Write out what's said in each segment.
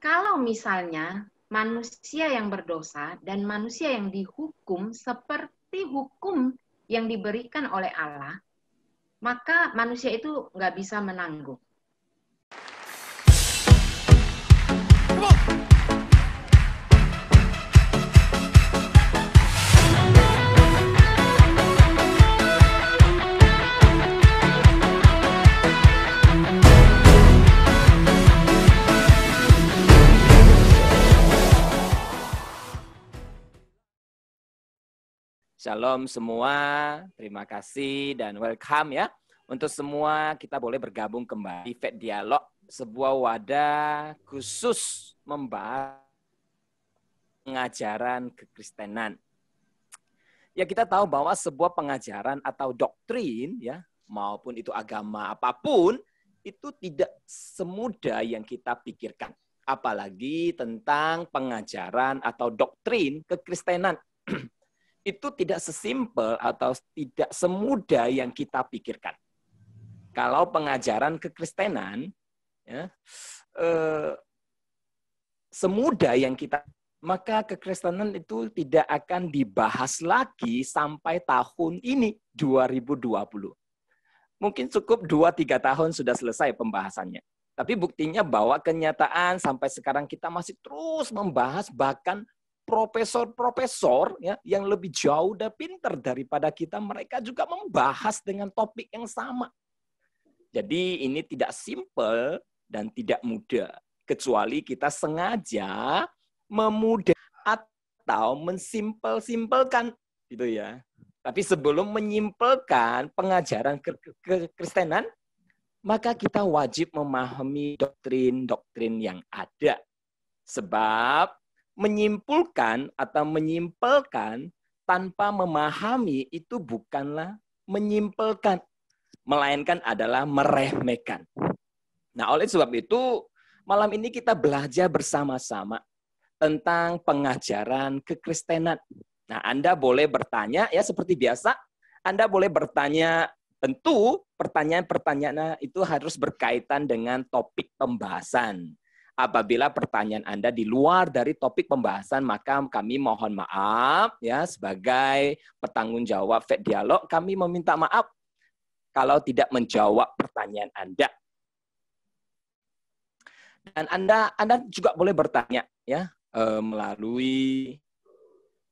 Kalau misalnya manusia yang berdosa dan manusia yang dihukum seperti hukum yang diberikan oleh Allah, maka manusia itu nggak bisa menanggung. Shalom semua, terima kasih dan welcome ya. Untuk semua kita boleh bergabung kembali di Faith Dialog, sebuah wadah khusus membahas pengajaran kekristenan. Ya kita tahu bahwa sebuah pengajaran atau doktrin ya, maupun itu agama apapun, itu tidak semudah yang kita pikirkan. Apalagi tentang pengajaran atau doktrin kekristenan. Itu tidak sesimpel atau tidak semudah yang kita pikirkan. Kalau pengajaran kekristenan, ya, semudah yang kita, maka kekristenan itu tidak akan dibahas lagi sampai tahun ini, 2020. Mungkin cukup 2-3 tahun sudah selesai pembahasannya. Tapi buktinya bahwa kenyataan sampai sekarang kita masih terus membahas, bahkan profesor-profesor ya yang lebih jauh dan pintar daripada kita, mereka juga membahas dengan topik yang sama. Jadi ini tidak simpel dan tidak mudah, kecuali kita sengaja memudah atau mensimpel-simpelkan gitu ya. Tapi sebelum menyimpelkan pengajaran kekristenan, maka kita wajib memahami doktrin-doktrin yang ada. Sebab menyimpulkan atau menyimpelkan tanpa memahami itu bukanlah menyimpelkan, melainkan adalah meremehkan. Nah, oleh sebab itu, malam ini kita belajar bersama-sama tentang pengajaran kekristenan. Nah, Anda boleh bertanya, ya seperti biasa, Anda boleh bertanya, tentu pertanyaan-pertanyaan itu harus berkaitan dengan topik pembahasan. Apabila pertanyaan Anda di luar dari topik pembahasan, maka kami mohon maaf ya, sebagai petanggung jawab Faith Dialog, kami meminta maaf kalau tidak menjawab pertanyaan Anda. Dan Anda juga boleh bertanya ya melalui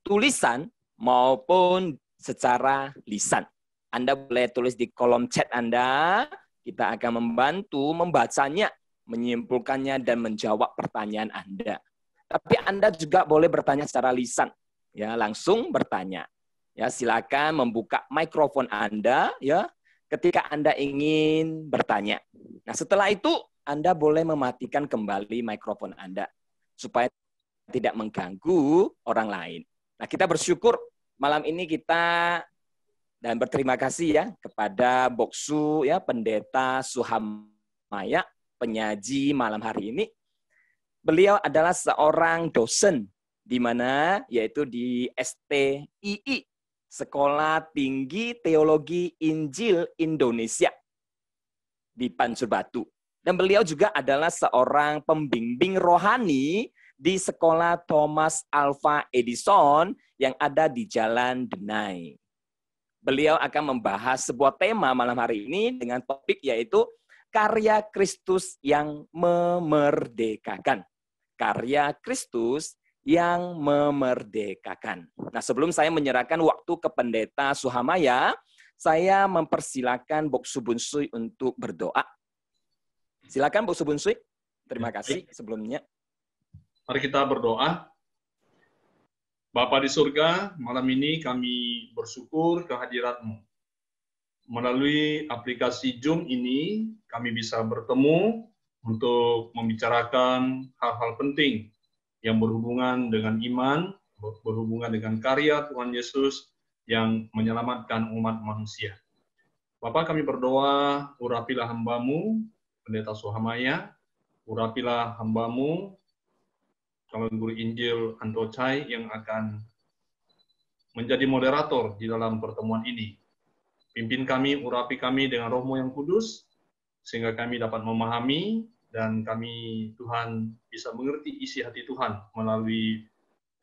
tulisan maupun secara lisan. Anda boleh tulis di kolom chat Anda, kita akan membantu membacanya, menyimpulkannya dan menjawab pertanyaan Anda. Tapi Anda juga boleh bertanya secara lisan, ya langsung bertanya. Ya silakan membuka mikrofon Anda, ya ketika Anda ingin bertanya. Nah setelah itu Anda boleh mematikan kembali mikrofon Anda supaya tidak mengganggu orang lain. Nah kita bersyukur malam ini kita dan berterima kasih ya kepada Boksu ya Pendeta Suhamaya, penyaji malam hari ini. Beliau adalah seorang dosen di mana yaitu di STII, Sekolah Tinggi Teologi Injil Indonesia di Pancur Batu. Dan beliau juga adalah seorang pembimbing rohani di Sekolah Thomas Alva Edison yang ada di Jalan Denai. Beliau akan membahas sebuah tema malam hari ini dengan topik yaitu karya Kristus yang memerdekakan. Karya Kristus yang memerdekakan. Nah, sebelum saya menyerahkan waktu ke Pendeta Suhamaya, saya mempersilakan Boksu Bunsui untuk berdoa. Silakan Boksu Bunsui. Terima kasih sebelumnya. Mari kita berdoa. Bapa di surga, malam ini kami bersyukur kehadirat-Mu. Melalui aplikasi Zoom ini, kami bisa bertemu untuk membicarakan hal-hal penting yang berhubungan dengan iman, berhubungan dengan karya Tuhan Yesus yang menyelamatkan umat manusia. Bapa, kami berdoa, urapilah hamba-Mu, Pendeta Suhamaya, urapilah hamba-Mu, calon guru Injil Anto Chai yang akan menjadi moderator di dalam pertemuan ini. Pimpin kami, urapi kami dengan Roh-Mu yang kudus, sehingga kami dapat memahami dan kami Tuhan bisa mengerti isi hati Tuhan melalui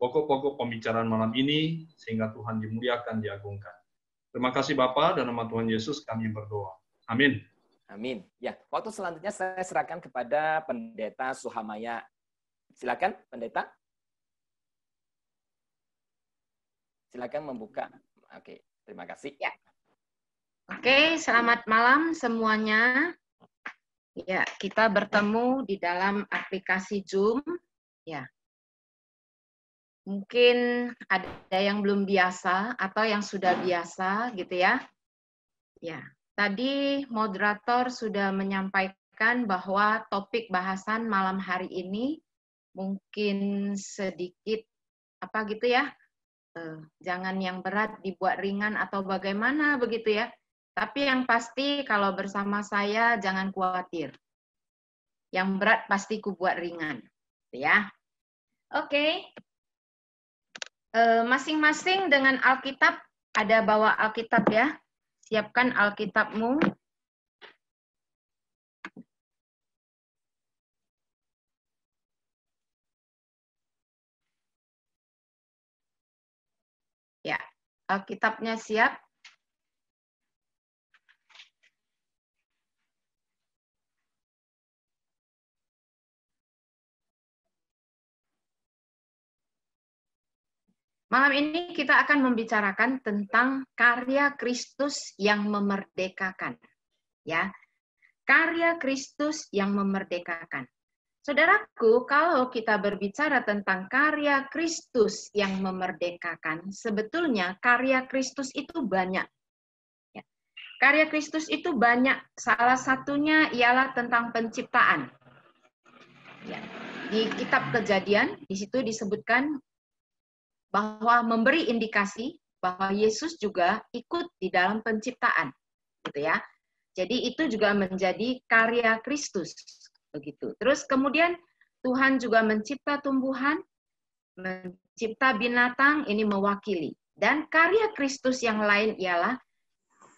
pokok-pokok pembicaraan malam ini, sehingga Tuhan dimuliakan, diagungkan. Terima kasih Bapa, dan nama Tuhan Yesus kami berdoa. Amin. Amin. Ya, waktu selanjutnya saya serahkan kepada Pendeta Suhamaya. Silakan, Pendeta. Silakan membuka. Oke, terima kasih. Ya. Oke, selamat malam semuanya. Ya, kita bertemu di dalam aplikasi Zoom. Ya. Mungkin ada yang belum biasa atau yang sudah biasa gitu ya. Ya, tadi moderator sudah menyampaikan bahwa topik bahasan malam hari ini mungkin sedikit apa gitu ya. Jangan yang berat dibuat ringan atau bagaimana begitu ya. Tapi yang pasti kalau bersama saya jangan khawatir. Yang berat pasti kubuat ringan, ya. Oke. Masing-masing dengan Alkitab, ada bawa Alkitab ya. Siapkan Alkitabmu. Ya, Alkitabnya siap. Malam ini kita akan membicarakan tentang karya Kristus yang memerdekakan. Ya, karya Kristus yang memerdekakan. Saudaraku, kalau kita berbicara tentang karya Kristus yang memerdekakan, sebetulnya karya Kristus itu banyak. Ya. Karya Kristus itu banyak. Salah satunya ialah tentang penciptaan. Ya. Di kitab Kejadian, di situ disebutkan bahwa memberi indikasi bahwa Yesus juga ikut di dalam penciptaan, gitu ya. Jadi itu juga menjadi karya Kristus, begitu. Terus kemudian Tuhan juga mencipta tumbuhan, mencipta binatang, ini mewakili. Dan karya Kristus yang lain ialah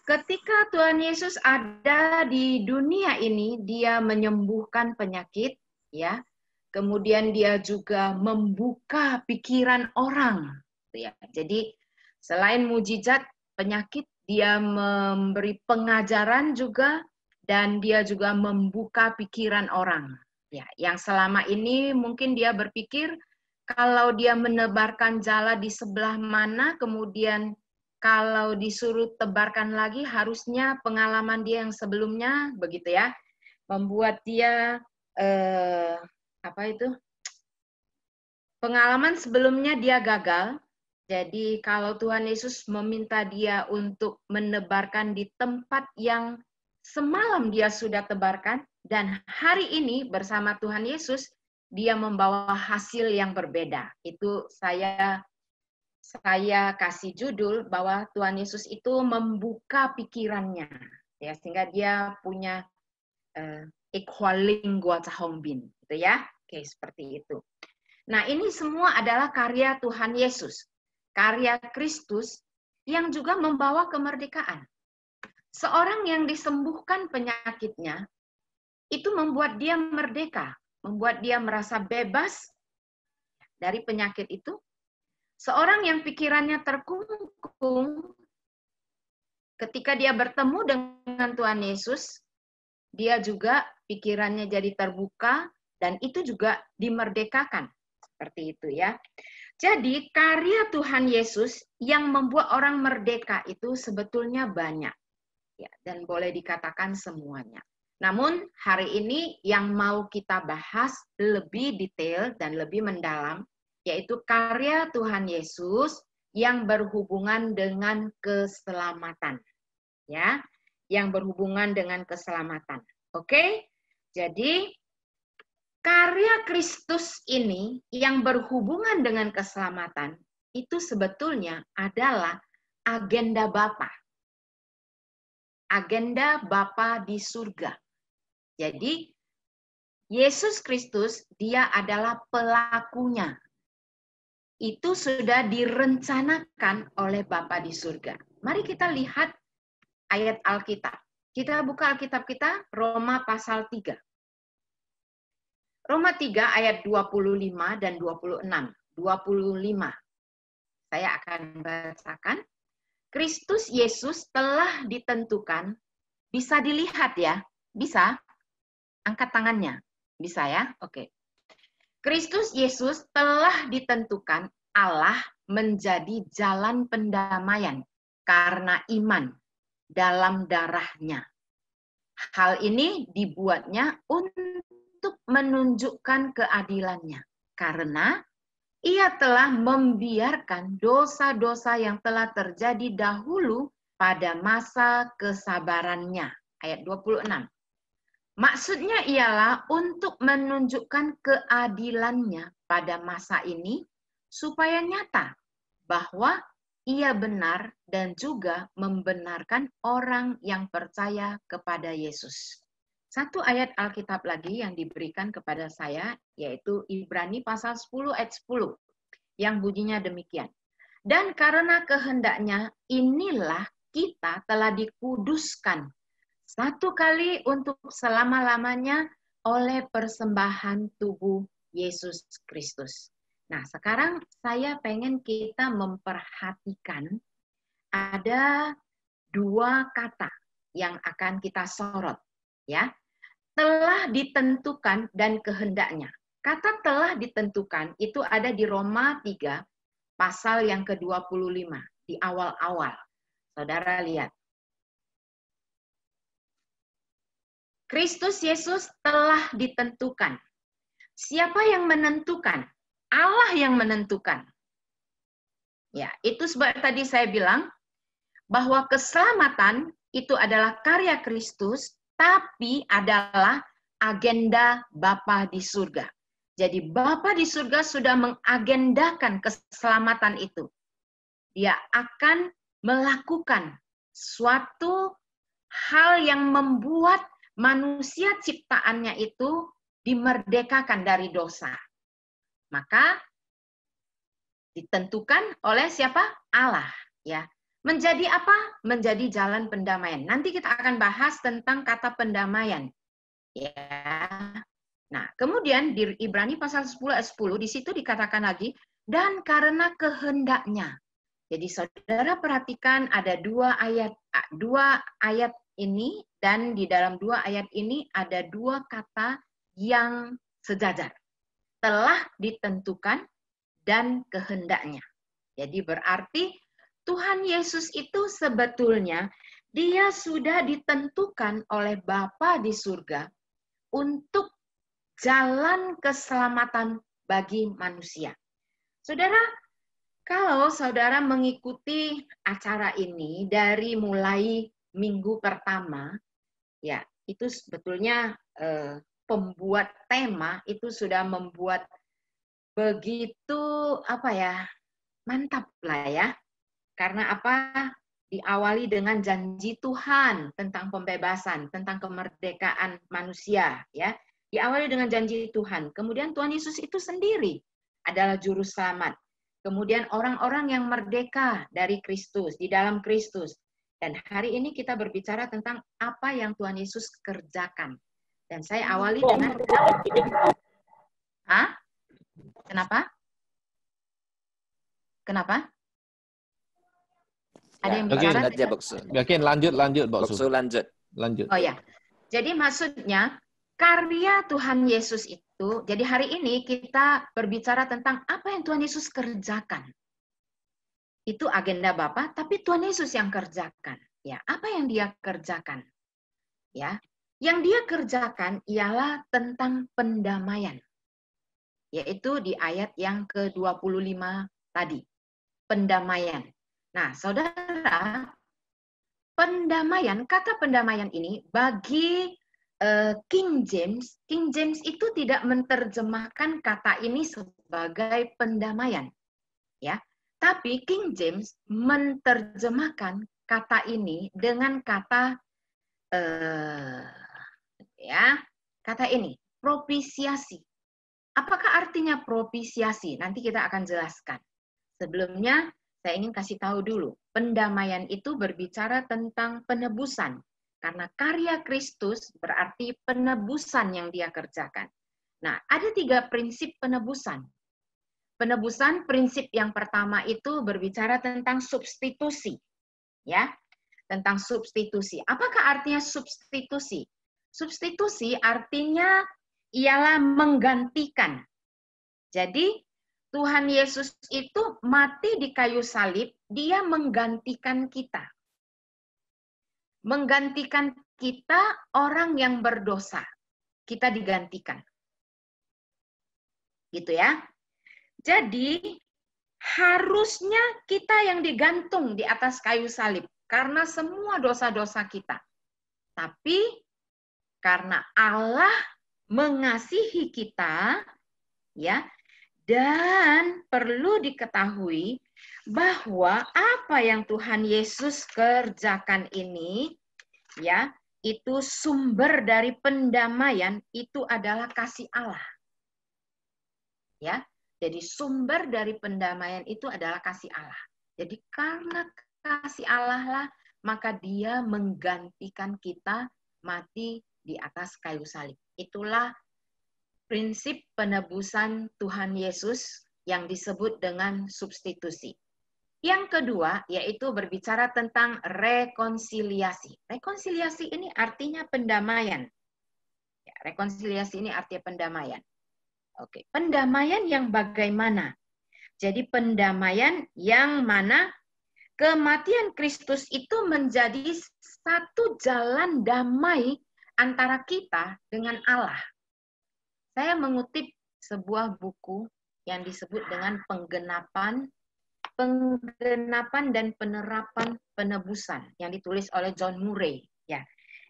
ketika Tuhan Yesus ada di dunia ini, dia menyembuhkan penyakit, ya. Kemudian dia juga membuka pikiran orang. Ya. Jadi selain mujizat penyakit, dia memberi pengajaran juga, dan dia juga membuka pikiran orang. Ya, yang selama ini mungkin dia berpikir kalau dia menebarkan jala di sebelah mana, kemudian kalau disuruh tebarkan lagi, harusnya pengalaman dia yang sebelumnya, begitu ya, membuat dia pengalaman sebelumnya dia gagal. Jadi kalau Tuhan Yesus meminta dia untuk menebarkan di tempat yang semalam dia sudah tebarkan, dan hari ini bersama Tuhan Yesus dia membawa hasil yang berbeda. Itu saya kasih judul bahwa Tuhan Yesus itu membuka pikirannya, ya, sehingga dia punya Ikhualing Gua Cahombin, gitu ya. Oke, seperti itu. Nah, ini semua adalah karya Tuhan Yesus, karya Kristus yang juga membawa kemerdekaan. Seorang yang disembuhkan penyakitnya, itu membuat dia merdeka, membuat dia merasa bebas dari penyakit itu. Seorang yang pikirannya terkungkung, ketika dia bertemu dengan Tuhan Yesus, dia juga pikirannya jadi terbuka, dan itu juga dimerdekakan. Seperti itu ya. Jadi karya Tuhan Yesus yang membuat orang merdeka itu sebetulnya banyak. Ya, dan boleh dikatakan semuanya. Namun hari ini yang mau kita bahas lebih detail dan lebih mendalam, yaitu karya Tuhan Yesus yang berhubungan dengan keselamatan. Ya, yang berhubungan dengan keselamatan. Oke? Jadi karya Kristus ini yang berhubungan dengan keselamatan itu sebetulnya adalah agenda Bapa. Agenda Bapa di surga. Jadi Yesus Kristus dia adalah pelakunya. Itu sudah direncanakan oleh Bapa di surga. Mari kita lihat ayat Alkitab. Kita buka Alkitab kita, Roma pasal 3. Roma 3 ayat 25 dan 26. 25. Saya akan bacakan. Kristus Yesus telah ditentukan. Bisa dilihat ya? Bisa? Angkat tangannya. Bisa ya? Oke. Kristus Yesus telah ditentukan Allah menjadi jalan pendamaian karena iman dalam darahnya. Hal ini dibuatnya untuk menunjukkan keadilannya. Karena ia telah membiarkan dosa-dosa yang telah terjadi dahulu pada masa kesabarannya. Ayat 26. Maksudnya ialah untuk menunjukkan keadilannya pada masa ini supaya nyata bahwa ia benar dan juga membenarkan orang yang percaya kepada Yesus. Satu ayat Alkitab lagi yang diberikan kepada saya, yaitu Ibrani pasal 10 ayat 10, yang bunyinya demikian. Dan karena kehendaknya inilah kita telah dikuduskan satu kali untuk selama-lamanya oleh persembahan tubuh Yesus Kristus. Nah, sekarang saya pengen kita memperhatikan ada dua kata yang akan kita sorot, ya. Telah ditentukan dan kehendaknya. Kata telah ditentukan itu ada di Roma 3 pasal yang ke-25 di awal-awal. Saudara lihat. Kristus Yesus telah ditentukan. Siapa yang menentukan? Allah yang menentukan. Ya, itu sebab tadi saya bilang bahwa keselamatan itu adalah karya Kristus, tapi adalah agenda Bapa di surga. Jadi Bapa di surga sudah mengagendakan keselamatan itu. Dia akan melakukan suatu hal yang membuat manusia ciptaannya itu dimerdekakan dari dosa. Maka ditentukan oleh siapa? Allah, ya. Menjadi apa? Menjadi jalan pendamaian. Nanti kita akan bahas tentang kata pendamaian. Ya. Nah, kemudian di Ibrani pasal 10 ayat 10 di situ dikatakan lagi dan karena kehendaknya. Jadi saudara perhatikan ada dua ayat ini, dan di dalam dua ayat ini ada dua kata yang sejajar. Telah ditentukan dan kehendaknya. Jadi berarti Tuhan Yesus itu sebetulnya dia sudah ditentukan oleh Bapa di surga untuk jalan keselamatan bagi manusia. Saudara, kalau saudara mengikuti acara ini dari mulai minggu pertama, ya itu sebetulnya pembuat tema itu sudah membuat begitu mantap lah ya. Karena apa? Diawali dengan janji Tuhan tentang pembebasan, tentang kemerdekaan manusia, ya. Diawali dengan janji Tuhan. Kemudian Tuhan Yesus itu sendiri adalah juru selamat. Kemudian orang-orang yang merdeka dari Kristus, di dalam Kristus. Dan hari ini kita berbicara tentang apa yang Tuhan Yesus kerjakan. Dan saya awali dengan... Hah? Kenapa? Kenapa? Ada yang bicara? Aja, Boksu. Yakin, lanjut, Boksu, lanjut. Lanjut. Oh ya, jadi maksudnya karya Tuhan Yesus itu, jadi hari ini kita berbicara tentang apa yang Tuhan Yesus kerjakan. Itu agenda Bapa, tapi Tuhan Yesus yang kerjakan. Ya, apa yang dia kerjakan? Ya, yang dia kerjakan ialah tentang pendamaian. Yaitu di ayat yang ke-25 tadi. Pendamaian. Nah, saudara, pendamaian, kata pendamaian ini bagi King James itu tidak menerjemahkan kata ini sebagai pendamaian, ya. Tapi King James menerjemahkan kata ini dengan kata kata ini propisiasi. Apakah artinya propisiasi? Nanti kita akan jelaskan. Sebelumnya saya ingin kasih tahu dulu, pendamaian itu berbicara tentang penebusan. Karena karya Kristus berarti penebusan yang dia kerjakan. Nah, ada 3 prinsip penebusan. Penebusan, prinsip yang pertama itu berbicara tentang substitusi. Ya, tentang substitusi. Apakah artinya substitusi? Substitusi artinya ialah menggantikan. Jadi, Tuhan Yesus itu mati di kayu salib, dia menggantikan kita. Menggantikan kita orang yang berdosa. Kita digantikan. Gitu ya. Jadi, harusnya kita yang digantung di atas kayu salib karena semua dosa-dosa kita. Tapi karena Allah mengasihi kita, ya, dan perlu diketahui bahwa apa yang Tuhan Yesus kerjakan ini, ya, itu sumber dari pendamaian, itu adalah kasih Allah. Ya, jadi sumber dari pendamaian itu adalah kasih Allah. Jadi karena kasih Allah lah, maka dia menggantikan kita mati di atas kayu salib. Itulah prinsip penebusan Tuhan Yesus yang disebut dengan substitusi. Yang kedua, yaitu berbicara tentang rekonsiliasi. Rekonsiliasi ini artinya pendamaian. Ya, rekonsiliasi ini artinya pendamaian. Oke, pendamaian yang bagaimana? Jadi pendamaian yang mana kematian Kristus itu menjadi satu jalan damai antara kita dengan Allah. Saya mengutip sebuah buku yang disebut dengan penggenapan dan penerapan penebusan yang ditulis oleh John Murray. Ya,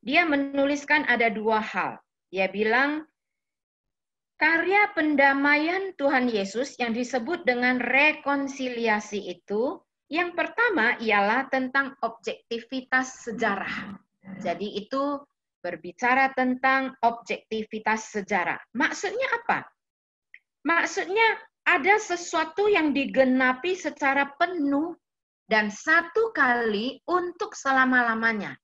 dia menuliskan ada 2 hal. Dia bilang karya pendamaian Tuhan Yesus yang disebut dengan rekonsiliasi itu, yang pertama ialah tentang objektivitas sejarah. Jadi itu berbicara tentang objektivitas sejarah. Maksudnya apa? Maksudnya ada sesuatu yang digenapi secara penuh dan satu kali untuk selama-lamanya.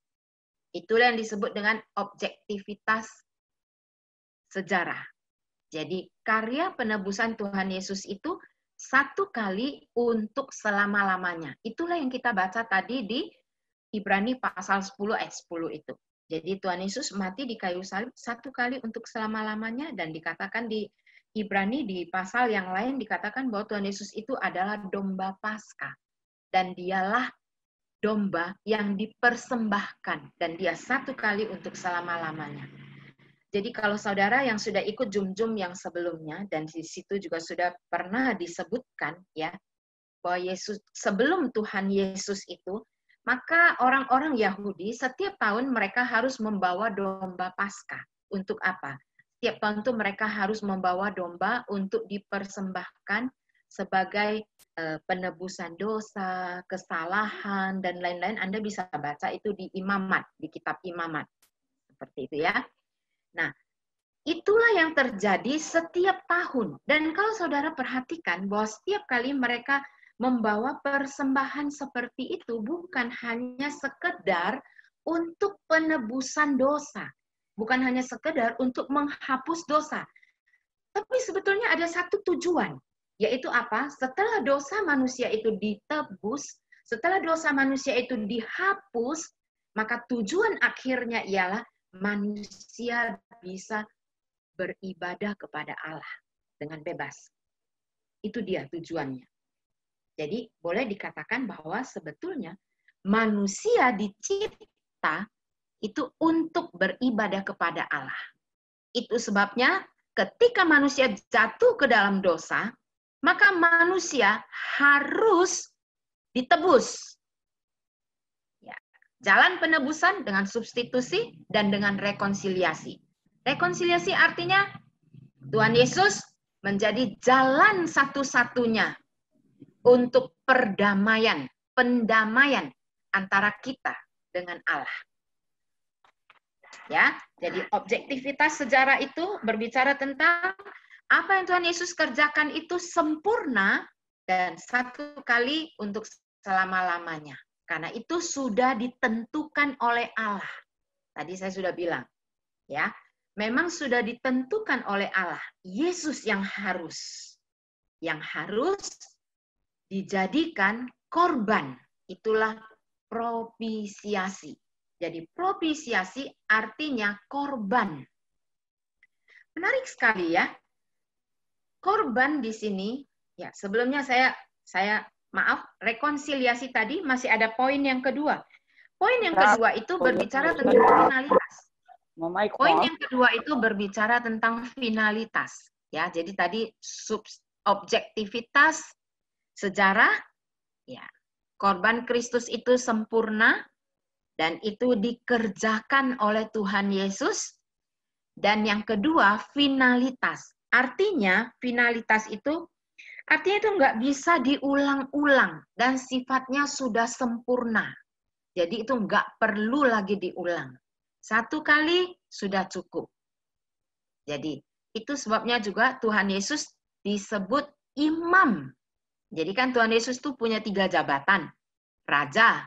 Itulah yang disebut dengan objektivitas sejarah. Jadi karya penebusan Tuhan Yesus itu satu kali untuk selama-lamanya. Itulah yang kita baca tadi di Ibrani pasal 10 ayat 10 itu. Jadi Tuhan Yesus mati di kayu salib satu kali untuk selama-lamanya, dan dikatakan di Ibrani di pasal yang lain dikatakan bahwa Tuhan Yesus itu adalah domba Paskah. Dan dialah domba yang dipersembahkan, dan dia satu kali untuk selama-lamanya. Jadi kalau saudara yang sudah ikut Jum-Jum yang sebelumnya, dan di situ juga sudah pernah disebutkan ya, bahwa Yesus sebelum Tuhan Yesus itu, maka orang-orang Yahudi setiap tahun mereka harus membawa domba Paskah. Untuk apa? Setiap tahun itu mereka harus membawa domba untuk dipersembahkan sebagai penebusan dosa, kesalahan, dan lain-lain. Anda bisa baca itu di Imamat, di kitab Imamat. Seperti itu ya. Nah, itulah yang terjadi setiap tahun. Dan kalau saudara perhatikan bahwa setiap kali mereka membawa persembahan seperti itu bukan hanya sekedar untuk penebusan dosa. Bukan hanya sekedar untuk menghapus dosa. Tapi sebetulnya ada satu tujuan. Yaitu apa? Setelah dosa manusia itu ditebus, setelah dosa manusia itu dihapus, maka tujuan akhirnya ialah manusia bisa beribadah kepada Allah dengan bebas. Itu dia tujuannya. Jadi boleh dikatakan bahwa sebetulnya manusia dicipta itu untuk beribadah kepada Allah. Itu sebabnya ketika manusia jatuh ke dalam dosa, maka manusia harus ditebus. Jalan penebusan dengan substitusi dan dengan rekonsiliasi. Rekonsiliasi artinya Tuhan Yesus menjadi jalan satu-satunya untuk perdamaian, pendamaian antara kita dengan Allah. Ya, jadi objektivitas sejarah itu berbicara tentang apa yang Tuhan Yesus kerjakan itu sempurna dan satu kali untuk selama-lamanya. Karena itu sudah ditentukan oleh Allah. Tadi saya sudah bilang, ya. memang sudah ditentukan oleh Allah. Yesus yang harus dijadikan korban. Itulah propisiasi. Jadi propisiasi artinya korban. Menarik sekali ya. Korban di sini, ya sebelumnya saya maaf, rekonsiliasi tadi masih ada poin yang kedua. Poin yang kedua itu berbicara tentang finalitas. Poin yang kedua itu berbicara tentang finalitas. Ya, jadi tadi objektivitas sejarah, ya, korban Kristus itu sempurna dan itu dikerjakan oleh Tuhan Yesus. Dan yang kedua, finalitas. Artinya, finalitas itu artinya itu nggak bisa diulang-ulang dan sifatnya sudah sempurna. Jadi itu nggak perlu lagi diulang. Satu kali sudah cukup. Jadi itu sebabnya juga Tuhan Yesus disebut imam. Jadi kan Tuhan Yesus itu punya 3 jabatan. Raja,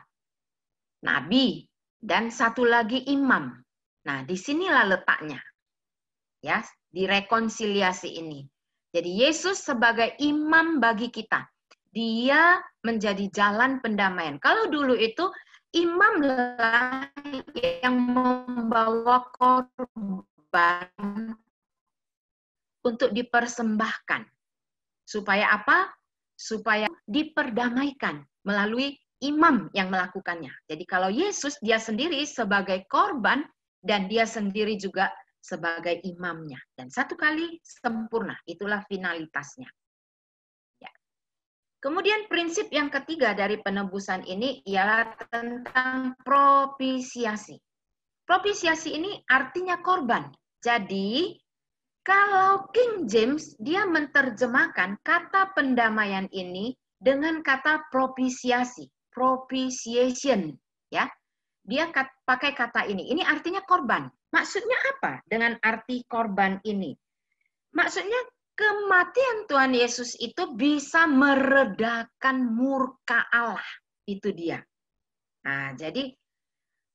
nabi, dan satu lagi imam. Nah, disinilah letaknya. Ya, di rekonsiliasi ini. Jadi Yesus sebagai imam bagi kita. Dia menjadi jalan pendamaian. Kalau dulu itu imam lah yang membawa korban untuk dipersembahkan. Supaya apa? Supaya diperdamaikan melalui imam yang melakukannya. Jadi kalau Yesus dia sendiri sebagai korban dan dia sendiri juga sebagai imamnya. Dan satu kali sempurna, itulah finalitasnya. Ya. Kemudian prinsip yang ketiga dari penebusan ini ialah tentang propisiasi. Propisiasi ini artinya korban. Jadi, kalau King James, dia menerjemahkan kata pendamaian ini dengan kata propisiasi. Propitiation. Ya. Dia pakai kata ini. Ini artinya korban. Maksudnya apa dengan arti korban ini? Maksudnya kematian Tuhan Yesus itu bisa meredakan murka Allah. Itu dia. Nah, jadi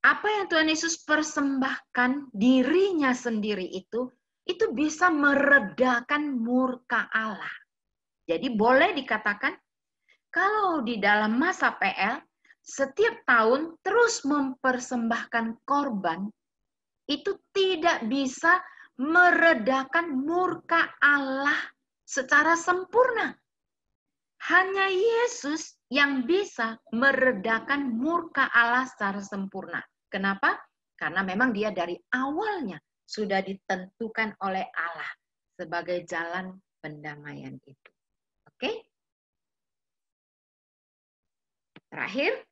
apa yang Tuhan Yesus persembahkan dirinya sendiri itu bisa meredakan murka Allah. Jadi boleh dikatakan kalau di dalam masa PL setiap tahun terus mempersembahkan korban itu tidak bisa meredakan murka Allah secara sempurna. Hanya Yesus yang bisa meredakan murka Allah secara sempurna. Kenapa? Karena memang dia dari awalnya sudah ditentukan oleh Allah sebagai jalan pendamaian itu. Oke? Terakhir,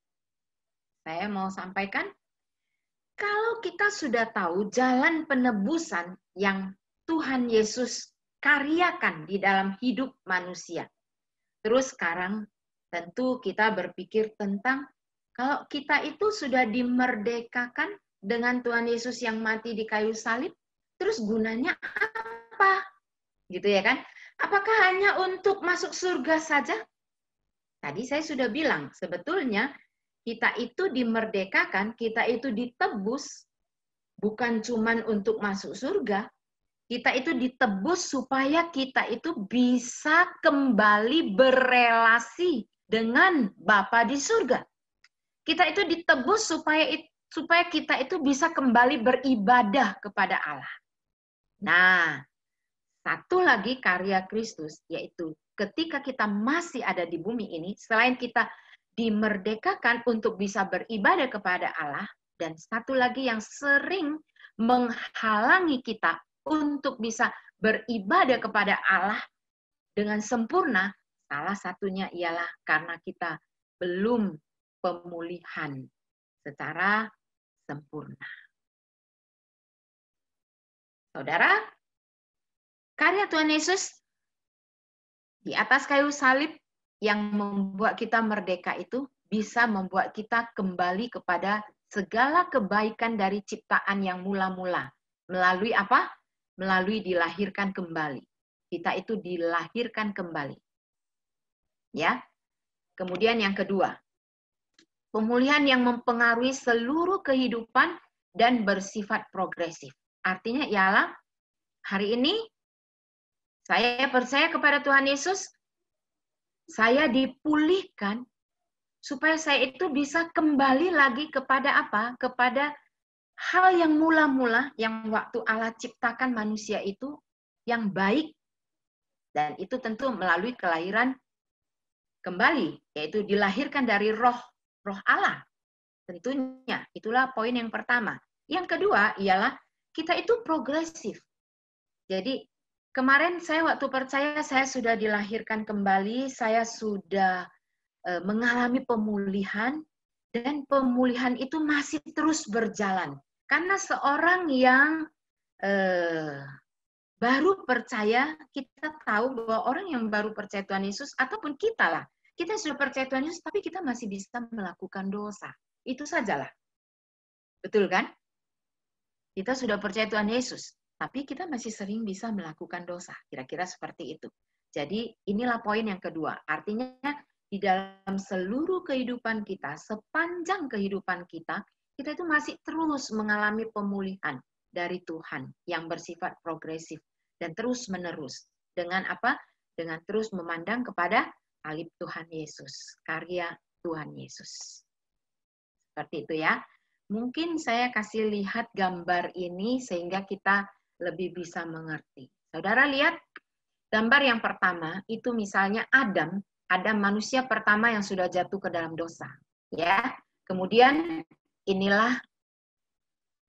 saya mau sampaikan, kalau kita sudah tahu jalan penebusan yang Tuhan Yesus karyakan di dalam hidup manusia. Terus sekarang tentu kita berpikir tentang kalau kita itu sudah dimerdekakan dengan Tuhan Yesus yang mati di kayu salib, terus gunanya apa? Gitu ya kan? Apakah hanya untuk masuk surga saja? Tadi saya sudah bilang, sebetulnya kita itu dimerdekakan, kita itu ditebus, bukan cuman untuk masuk surga. Kita itu ditebus supaya kita itu bisa kembali berelasi dengan Bapa di surga. Kita itu ditebus supaya kita itu bisa kembali beribadah kepada Allah. Nah, satu lagi karya Kristus, yaitu ketika kita masih ada di bumi ini, selain kita dimerdekakan untuk bisa beribadah kepada Allah, dan satu lagi yang sering menghalangi kita untuk bisa beribadah kepada Allah dengan sempurna, salah satunya ialah karena kita belum pemulihan secara sempurna. Saudara, karya Tuhan Yesus di atas kayu salib yang membuat kita merdeka itu bisa membuat kita kembali kepada segala kebaikan dari ciptaan yang mula-mula. Melalui apa? Melalui dilahirkan kembali. Kita itu dilahirkan kembali. Ya. Kemudian yang kedua, pemulihan yang mempengaruhi seluruh kehidupan dan bersifat progresif. artinya ialah hari ini saya percaya kepada Tuhan Yesus, saya dipulihkan supaya saya itu bisa kembali lagi kepada apa? Kepada hal yang mula-mula yang waktu Allah ciptakan manusia itu yang baik, dan itu tentu melalui kelahiran kembali, yaitu dilahirkan dari roh Allah. Tentunya, itulah poin yang pertama. Yang kedua ialah kita itu progresif. Jadi kemarin saya waktu percaya saya sudah dilahirkan kembali, saya sudah mengalami pemulihan, dan pemulihan itu masih terus berjalan. Karena seorang yang baru percaya, kita tahu bahwa orang yang baru percaya Tuhan Yesus, ataupun kita lah, kita sudah percaya Tuhan Yesus, tapi kita masih bisa melakukan dosa. Itu sajalah. Betul kan? Kita sudah percaya Tuhan Yesus, tapi kita masih sering bisa melakukan dosa. Kira-kira seperti itu. Jadi inilah poin yang kedua. Artinya di dalam seluruh kehidupan kita, sepanjang kehidupan kita, kita itu masih terus mengalami pemulihan dari Tuhan yang bersifat progresif dan terus menerus. Dengan apa? Dengan terus memandang kepada salib Tuhan Yesus, karya Tuhan Yesus. Seperti itu ya. Mungkin saya kasih lihat gambar ini sehingga kita lebih bisa mengerti. Saudara lihat gambar yang pertama itu misalnya Adam manusia pertama yang sudah jatuh ke dalam dosa, ya. Kemudian inilah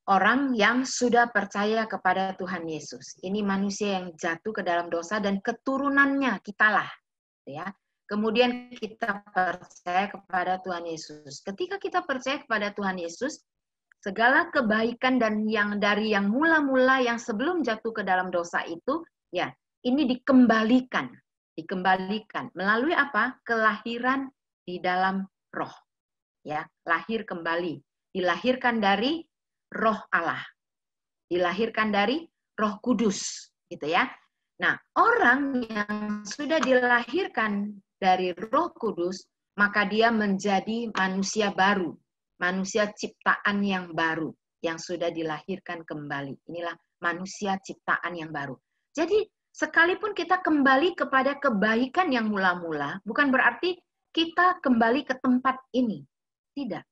orang yang sudah percaya kepada Tuhan Yesus. Ini manusia yang jatuh ke dalam dosa dan keturunannya kitalah, ya. Kemudian kita percaya kepada Tuhan Yesus. Ketika kita percaya kepada Tuhan Yesus, segala kebaikan dan yang dari yang mula-mula yang sebelum jatuh ke dalam dosa itu, ya, ini dikembalikan melalui apa? Kelahiran di dalam roh. Ya, lahir kembali, dilahirkan dari roh Allah. Dilahirkan dari Roh Kudus, gitu ya. Nah, orang yang sudah dilahirkan dari Roh Kudus, maka dia menjadi manusia baru, manusia ciptaan yang baru yang sudah dilahirkan kembali. Inilah manusia ciptaan yang baru. Jadi sekalipun kita kembali kepada kebaikan yang mula-mula, bukan berarti kita kembali ke tempat ini. Tidak.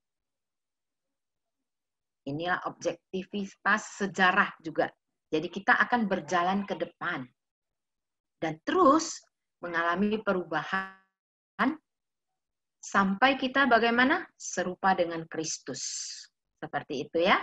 Inilah objektivitas sejarah juga. Jadi kita akan berjalan ke depan. Dan terus mengalami perubahan sampai kita bagaimana? Serupa dengan Kristus. Seperti itu ya.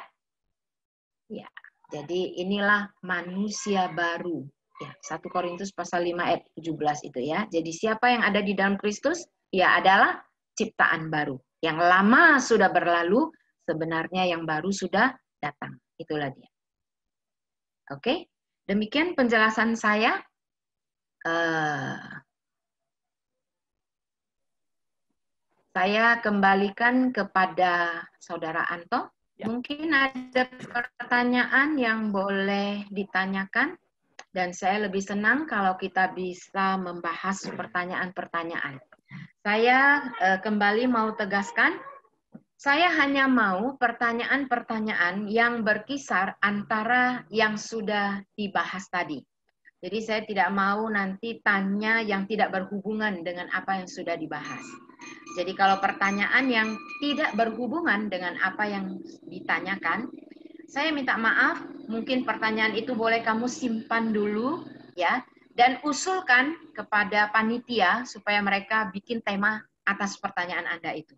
Ya. Jadi inilah manusia baru. Ya, 1 Korintus pasal 5 ayat 17 itu ya. Jadi siapa yang ada di dalam Kristus? Ya adalah ciptaan baru. Yang lama sudah berlalu, sebenarnya yang baru sudah datang. Itulah dia. Oke, demikian penjelasan saya. Saya kembalikan kepada Saudara Anto. Ya. Mungkin ada pertanyaan yang boleh ditanyakan. Dan saya lebih senang kalau kita bisa membahas pertanyaan-pertanyaan. Saya kembali mau tegaskan, saya hanya mau pertanyaan-pertanyaan yang berkisar antara yang sudah dibahas tadi. Jadi saya tidak mau nanti tanya yang tidak berhubungan dengan apa yang sudah dibahas. Jadi kalau pertanyaan yang tidak berhubungan dengan apa yang ditanyakan, saya minta maaf, mungkin pertanyaan itu boleh kamu simpan dulu, ya, dan usulkan kepada panitia supaya mereka bikin tema atas pertanyaan Anda itu.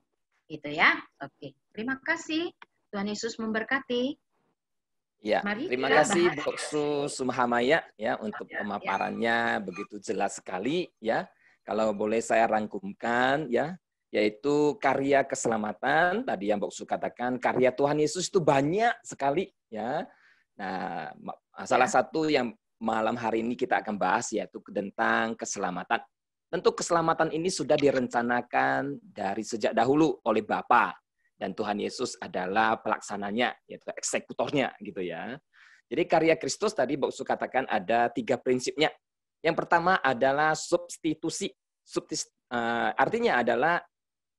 Gitu ya. Oke. Terima kasih. Tuhan Yesus memberkati. Ya, mari terima kasih Boksu Sumhamaya ya untuk pemaparannya begitu jelas sekali ya. Kalau boleh saya rangkumkan ya, yaitu karya keselamatan, tadi yang Boksu katakan, karya Tuhan Yesus itu banyak sekali. Ya. Nah, salah satu yang malam hari ini kita akan bahas yaitu tentang keselamatan. Tentu keselamatan ini sudah direncanakan dari sejak dahulu oleh Bapa. Dan Tuhan Yesus adalah pelaksananya, yaitu eksekutornya. Gitu ya. Jadi karya Kristus tadi Boksu katakan ada 3 prinsipnya. Yang pertama adalah substitusi. Artinya adalah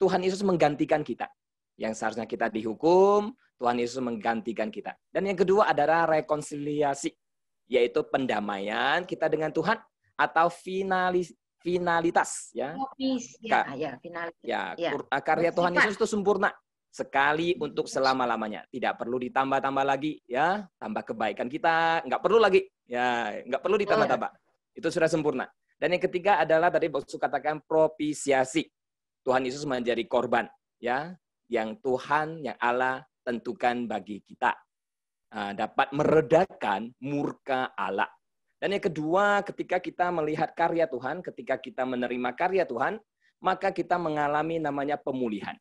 Tuhan Yesus menggantikan kita. Yang seharusnya kita dihukum, Tuhan Yesus menggantikan kita. Dan yang kedua adalah rekonsiliasi, yaitu pendamaian kita dengan Tuhan atau finalitas. Ya, karya Tuhan Yesus itu sempurna sekali untuk selama-lamanya. Tidak perlu ditambah-tambah lagi, ya, tambah kebaikan kita, nggak perlu lagi, ya, nggak perlu ditambah-tambah. Itu sudah sempurna. Dan yang ketiga adalah tadi Boksu katakan propisiasi. Tuhan Yesus menjadi korban, ya, yang Tuhan, yang Allah tentukan bagi kita, dapat meredakan murka Allah. Dan yang kedua, ketika kita melihat karya Tuhan, ketika kita menerima karya Tuhan, maka kita mengalami namanya pemulihan.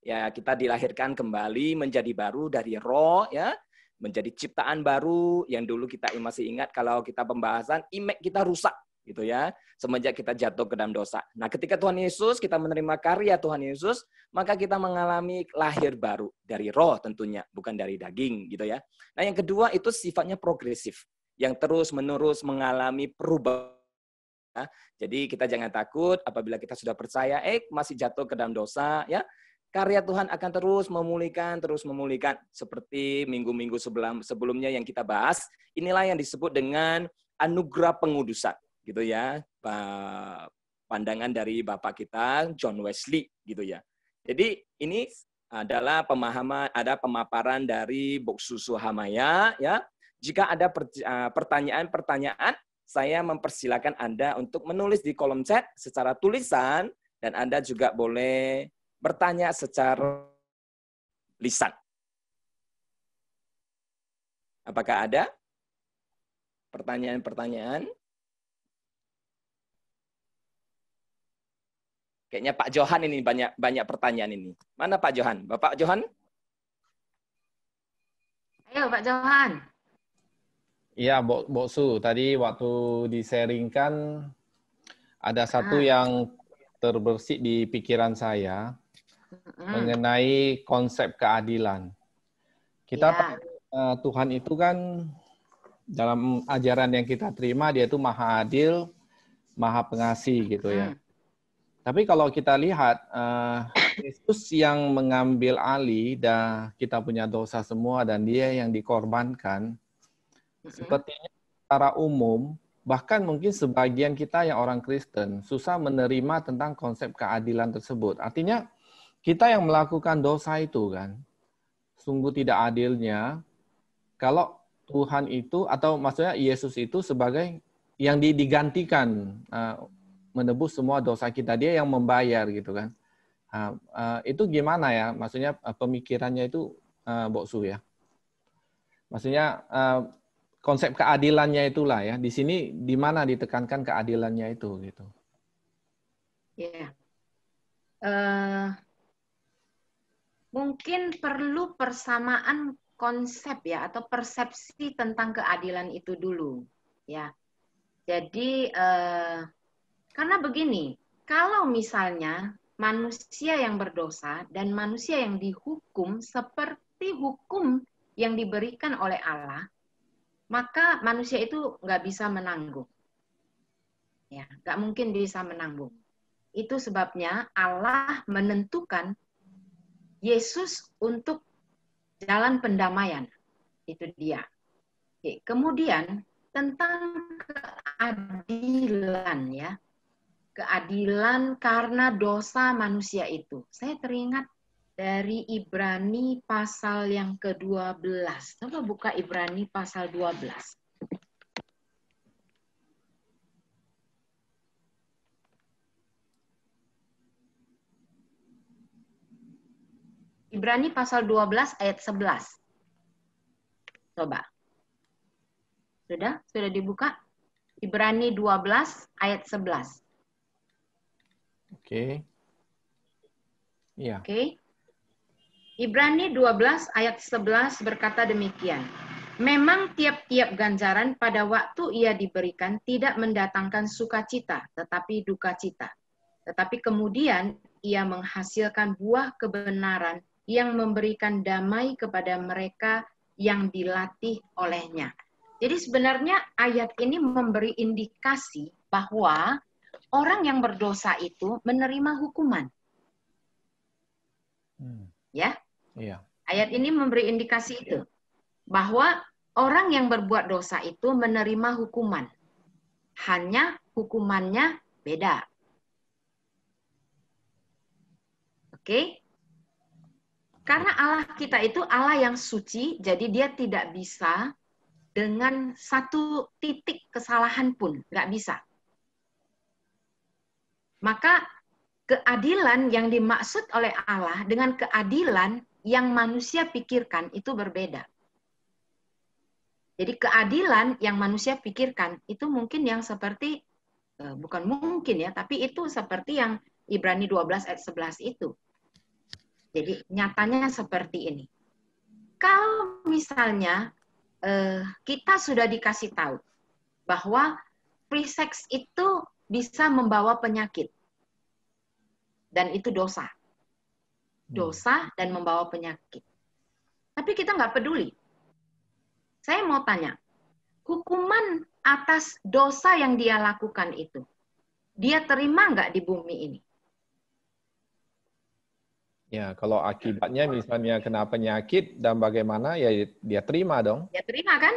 Ya, kita dilahirkan kembali menjadi baru dari roh, ya, menjadi ciptaan baru. Yang dulu kita masih ingat kalau kita pembahasan image kita rusak, gitu ya, semenjak kita jatuh ke dalam dosa. Nah, ketika Tuhan Yesus, kita menerima karya Tuhan Yesus, maka kita mengalami lahir baru dari roh tentunya, bukan dari daging, gitu ya. Nah, yang kedua itu sifatnya progresif, yang terus-menerus mengalami perubahan. Jadi kita jangan takut apabila kita sudah percaya, masih jatuh ke dalam dosa, ya. Karya Tuhan akan terus memulihkan. Seperti minggu-minggu sebelumnya yang kita bahas, inilah yang disebut dengan anugerah pengudusan, gitu ya. Pandangan dari Bapak kita, John Wesley, gitu ya. Jadi ini adalah pemaparan dari Boksu Suhamaya, ya. Jika ada pertanyaan-pertanyaan, saya mempersilakan Anda untuk menulis di kolom chat secara tulisan, dan Anda juga boleh bertanya secara lisan. Apakah ada pertanyaan-pertanyaan? Kayaknya Pak Johan ini banyak pertanyaan ini. Mana Pak Johan? Bapak Johan? Ayo Pak Johan. Iya, Boksu. Tadi waktu di-sharingkan ada satu yang terbersih di pikiran saya mengenai konsep keadilan. Kita tahu Tuhan itu kan dalam ajaran yang kita terima, dia itu maha adil, maha pengasih gitu ya. Tapi kalau kita lihat, Yesus yang mengambil alih dan kita punya dosa semua dan dia yang dikorbankan, sepertinya secara umum, bahkan mungkin sebagian kita yang orang Kristen susah menerima tentang konsep keadilan tersebut. Artinya kita yang melakukan dosa itu kan, sungguh tidak adilnya kalau Tuhan itu, atau maksudnya Yesus itu sebagai yang digantikan menebus semua dosa kita, dia yang membayar gitu kan. Itu gimana ya, maksudnya pemikirannya itu Boksu ya. Maksudnya konsep keadilannya itulah ya. Di sini di mana ditekankan keadilannya itu gitu. Ya. Mungkin perlu persamaan konsep ya atau persepsi tentang keadilan itu dulu ya. Jadi karena begini, kalau misalnya manusia yang berdosa dan manusia yang dihukum seperti hukum yang diberikan oleh Allah, maka manusia itu nggak bisa menanggung. Ya, nggak mungkin bisa menanggung. Itu sebabnya Allah menentukan Yesus untuk jalan pendamaian. Itu dia. Oke, kemudian tentang keadilan ya. Keadilan karena dosa manusia itu. Saya teringat dari Ibrani pasal yang ke-12. Coba buka Ibrani pasal 12. Ibrani pasal 12 ayat 11. Coba. Sudah dibuka? Ibrani 12 ayat 11. Oke. Iya. Oke. Ibrani 12 ayat 11 berkata demikian. Memang tiap-tiap ganjaran pada waktu ia diberikan tidak mendatangkan sukacita, tetapi dukacita. Tetapi kemudian ia menghasilkan buah kebenaran yang memberikan damai kepada mereka yang dilatih olehnya. Jadi sebenarnya ayat ini memberi indikasi bahwa orang yang berdosa itu menerima hukuman. Ya? Iya. Ayat ini memberi indikasi itu, bahwa orang yang berbuat dosa itu menerima hukuman. Hanya hukumannya beda. Oke? Karena Allah kita itu Allah yang suci, jadi dia tidak bisa dengan satu titik kesalahan pun, nggak bisa. Maka keadilan yang dimaksud oleh Allah dengan keadilan yang manusia pikirkan itu berbeda. Jadi keadilan yang manusia pikirkan itu mungkin yang seperti, bukan mungkin ya, tapi itu seperti yang Ibrani 12 ayat 11 itu. Jadi nyatanya seperti ini. Kalau misalnya kita sudah dikasih tahu bahwa free sex itu bisa membawa penyakit. Dan itu dosa. Dosa dan membawa penyakit. Tapi kita nggak peduli. Saya mau tanya, hukuman atas dosa yang dia lakukan itu, dia terima nggak di bumi ini? Ya, kalau akibatnya misalnya kena penyakit dan bagaimana, ya dia terima dong. Dia terima kan?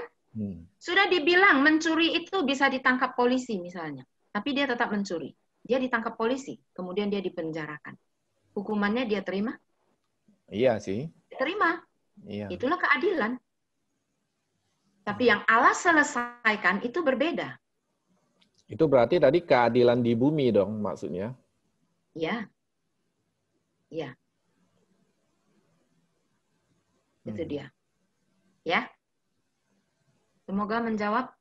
Sudah dibilang mencuri itu bisa ditangkap polisi misalnya, tapi dia tetap mencuri. Dia ditangkap polisi, kemudian dia dipenjarakan. Hukumannya dia terima? Iya sih. Terima. Iya. Itulah keadilan. Tapi yang Allah selesaikan itu berbeda. Itu berarti tadi keadilan di bumi dong maksudnya? Ya. Ya. Itu dia. Ya. Semoga menjawab.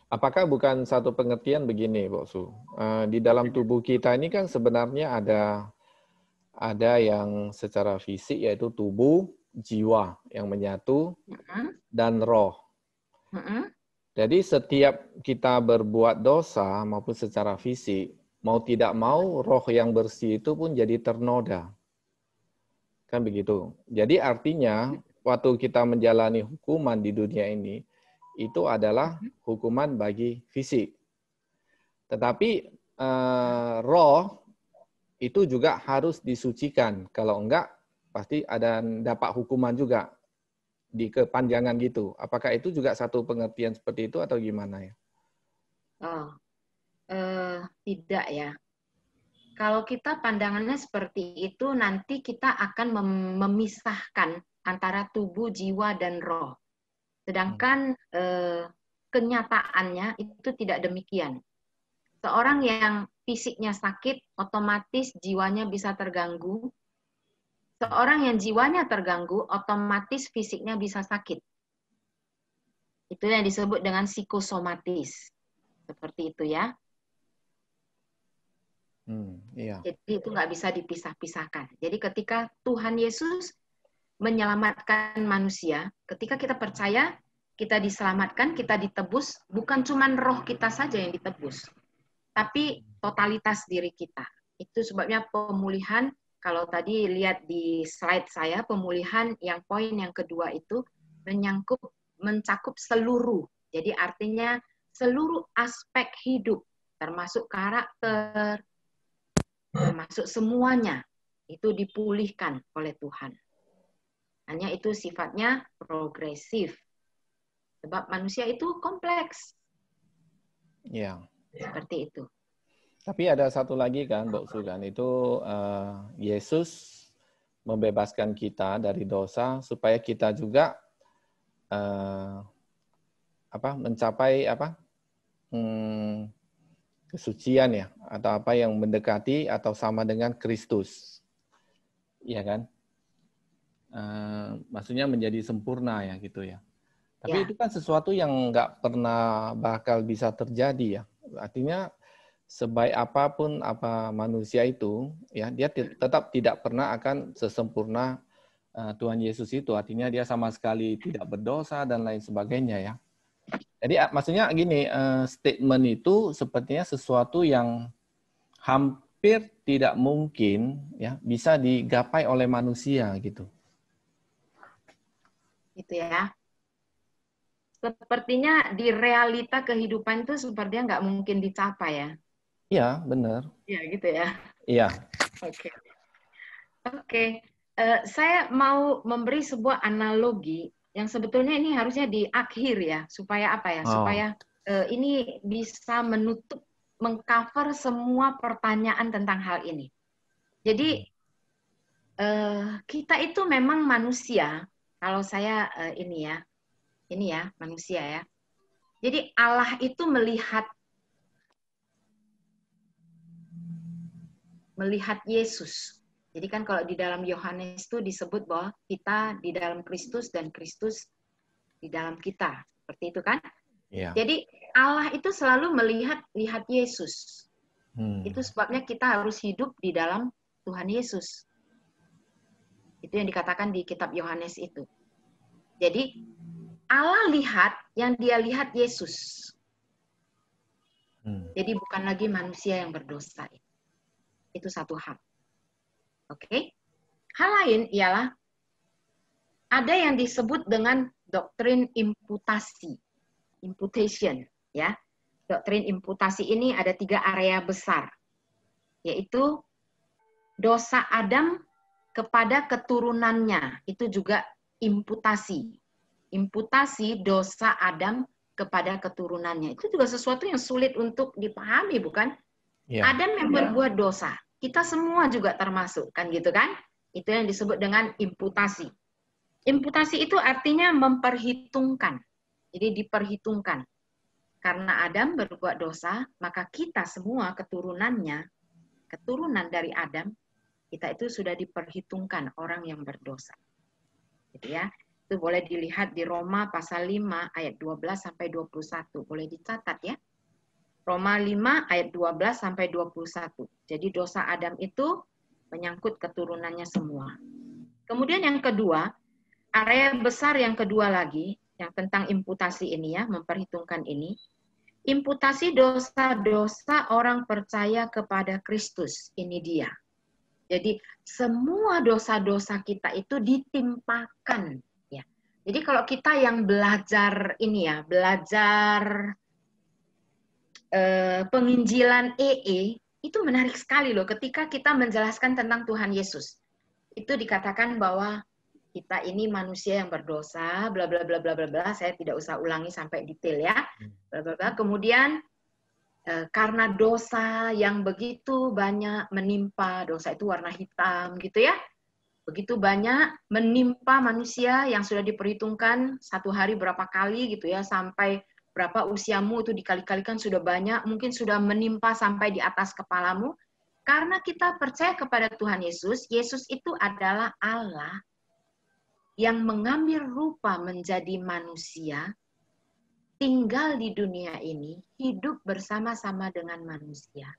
Apakah bukan satu pengertian begini, Boksu? Di dalam tubuh kita ini kan sebenarnya ada yang secara fisik yaitu tubuh, jiwa yang menyatu, dan roh. Jadi setiap kita berbuat dosa maupun secara fisik, mau tidak mau roh yang bersih itu pun jadi ternoda. Kan begitu. Jadi artinya waktu kita menjalani hukuman di dunia ini, itu adalah hukuman bagi fisik. Tetapi roh itu juga harus disucikan. Kalau enggak, pasti ada dapat hukuman juga di kepanjangan gitu. Apakah itu juga satu pengertian seperti itu atau gimana ya? Tidak ya. Kalau kita pandangannya seperti itu, nanti kita akan memisahkan antara tubuh, jiwa, dan roh. Sedangkan kenyataannya itu tidak demikian. Seorang yang fisiknya sakit, otomatis jiwanya bisa terganggu. Seorang yang jiwanya terganggu, otomatis fisiknya bisa sakit. Itu yang disebut dengan psikosomatis. Seperti itu ya. Iya. Jadi itu nggak bisa dipisah-pisahkan. Jadi ketika Tuhan Yesus menyelamatkan manusia, ketika kita percaya, kita diselamatkan, kita ditebus, bukan cuma roh kita saja yang ditebus, tapi totalitas diri kita. Itu sebabnya pemulihan, kalau tadi lihat di slide saya, pemulihan yang poin yang kedua itu mencakup seluruh. Jadi artinya seluruh aspek hidup, termasuk karakter, termasuk semuanya, itu dipulihkan oleh Tuhan. Hanya itu sifatnya progresif. Sebab manusia itu kompleks. Ya. Seperti itu. Tapi ada satu lagi kan, Mbak Sugan, itu Yesus membebaskan kita dari dosa supaya kita juga mencapai kesucian ya, atau apa yang mendekati atau sama dengan Kristus. Iya kan? Maksudnya menjadi sempurna ya gitu ya. Tapi Ya. itu kan sesuatu yang nggak pernah bakal bisa terjadi ya. Artinya sebaik apapun manusia itu, ya dia tetap tidak pernah akan sesempurna Tuhan Yesus itu. Artinya dia sama sekali tidak berdosa dan lain sebagainya ya. Jadi maksudnya gini, statement itu sepertinya sesuatu yang hampir tidak mungkin ya bisa digapai oleh manusia gitu. Itu ya. Sepertinya di realita kehidupan itu sepertinya nggak mungkin dicapai ya. Iya, benar. Iya, gitu ya. Iya. Oke. Oke. Saya mau memberi sebuah analogi yang sebetulnya ini harusnya di akhir ya, supaya apa ya? Supaya ini bisa menutup, mengcover semua pertanyaan tentang hal ini. Jadi kita itu memang manusia. Kalau saya ini ya manusia ya. Jadi Allah itu melihat Yesus. Jadi kan kalau di dalam Yohanes itu disebut bahwa kita di dalam Kristus dan Kristus di dalam kita. Seperti itu kan? Iya. Jadi Allah itu selalu lihat Yesus. Itu sebabnya kita harus hidup di dalam Tuhan Yesus. Itu yang dikatakan di kitab Yohanes itu. Jadi Allah lihat, yang dia lihat Yesus. Jadi bukan lagi manusia yang berdosa. Itu satu hal. Oke. Hal lain ialah ada yang disebut dengan doktrin imputasi. Imputation, ya. Doktrin imputasi ini ada 3 area besar, yaitu dosa Adam kepada keturunannya, itu juga imputasi. Imputasi dosa Adam kepada keturunannya. Itu juga sesuatu yang sulit untuk dipahami, bukan? Ya. Adam yang berbuat dosa. Kita semua juga termasuk, kan gitu kan? Itu yang disebut dengan imputasi. Imputasi itu artinya memperhitungkan. Jadi diperhitungkan. Karena Adam berbuat dosa, maka kita semua keturunannya, keturunan dari Adam, kita itu sudah diperhitungkan orang yang berdosa. Gitu ya. Itu boleh dilihat di Roma pasal 5 ayat 12 sampai 21. Boleh dicatat ya. Roma 5 ayat 12 sampai 21. Jadi dosa Adam itu menyangkut keturunannya semua. Kemudian yang kedua, area besar yang kedua lagi, yang tentang imputasi ini ya, memperhitungkan ini. Imputasi dosa-dosa orang percaya kepada Kristus. Ini dia. Jadi semua dosa-dosa kita itu ditimpakan. Ya. Jadi kalau kita yang belajar ini ya, belajar penginjilan EE, itu menarik sekali loh ketika kita menjelaskan tentang Tuhan Yesus. Itu dikatakan bahwa kita ini manusia yang berdosa, bla bla bla bla bla bla. Saya tidak usah ulangi sampai detail ya. Bla bla bla. Kemudian karena dosa yang begitu banyak menimpa, dosa itu warna hitam gitu ya. Begitu banyak menimpa manusia yang sudah diperhitungkan satu hari berapa kali gitu ya, sampai berapa usiamu itu dikali-kalikan sudah banyak, mungkin sudah menimpa sampai di atas kepalamu. Karena kita percaya kepada Tuhan Yesus, Yesus itu adalah Allah yang mengambil rupa menjadi manusia, tinggal di dunia ini, hidup bersama-sama dengan manusia.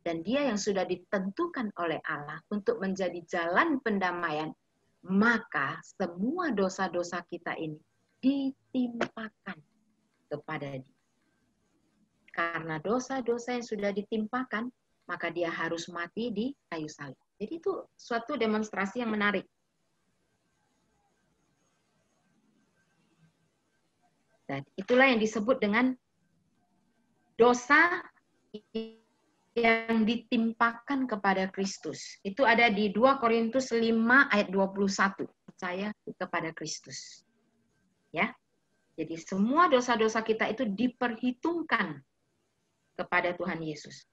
Dan dia yang sudah ditentukan oleh Allah untuk menjadi jalan pendamaian, maka semua dosa-dosa kita ini ditimpakan kepada dia. Karena dosa-dosa yang sudah ditimpakan, maka dia harus mati di kayu salib. Jadi itu suatu demonstrasi yang menarik. Dan itulah yang disebut dengan dosa yang ditimpakan kepada Kristus. Itu ada di 2 Korintus 5 ayat 21. Percaya kepada Kristus. Ya. Jadi semua dosa-dosa kita itu diperhitungkan kepada Tuhan Yesus.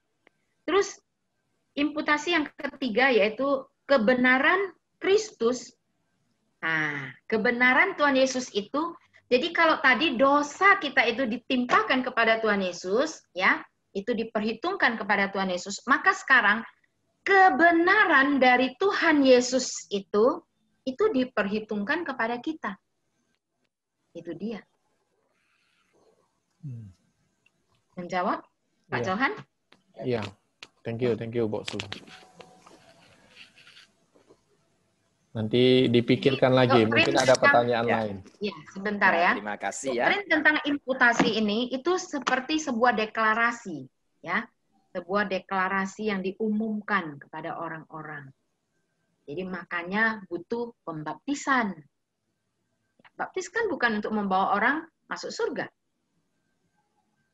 Terus imputasi yang ketiga yaitu kebenaran Kristus. Nah, kebenaran Tuhan Yesus itu, jadi kalau tadi dosa kita itu ditimpakan kepada Tuhan Yesus, ya, itu diperhitungkan kepada Tuhan Yesus, maka sekarang kebenaran dari Tuhan Yesus itu diperhitungkan kepada kita. Itu dia. Menjawab, Pak Johan? Iya, thank you, Bu Su. Nanti dipikirkan lagi, mungkin ada pertanyaan lain. Ya, sebentar ya. Terima kasih ya. Doktrin tentang imputasi ini itu seperti sebuah deklarasi, ya, sebuah deklarasi yang diumumkan kepada orang-orang. Jadi makanya butuh pembaptisan. Baptis kan bukan untuk membawa orang masuk surga.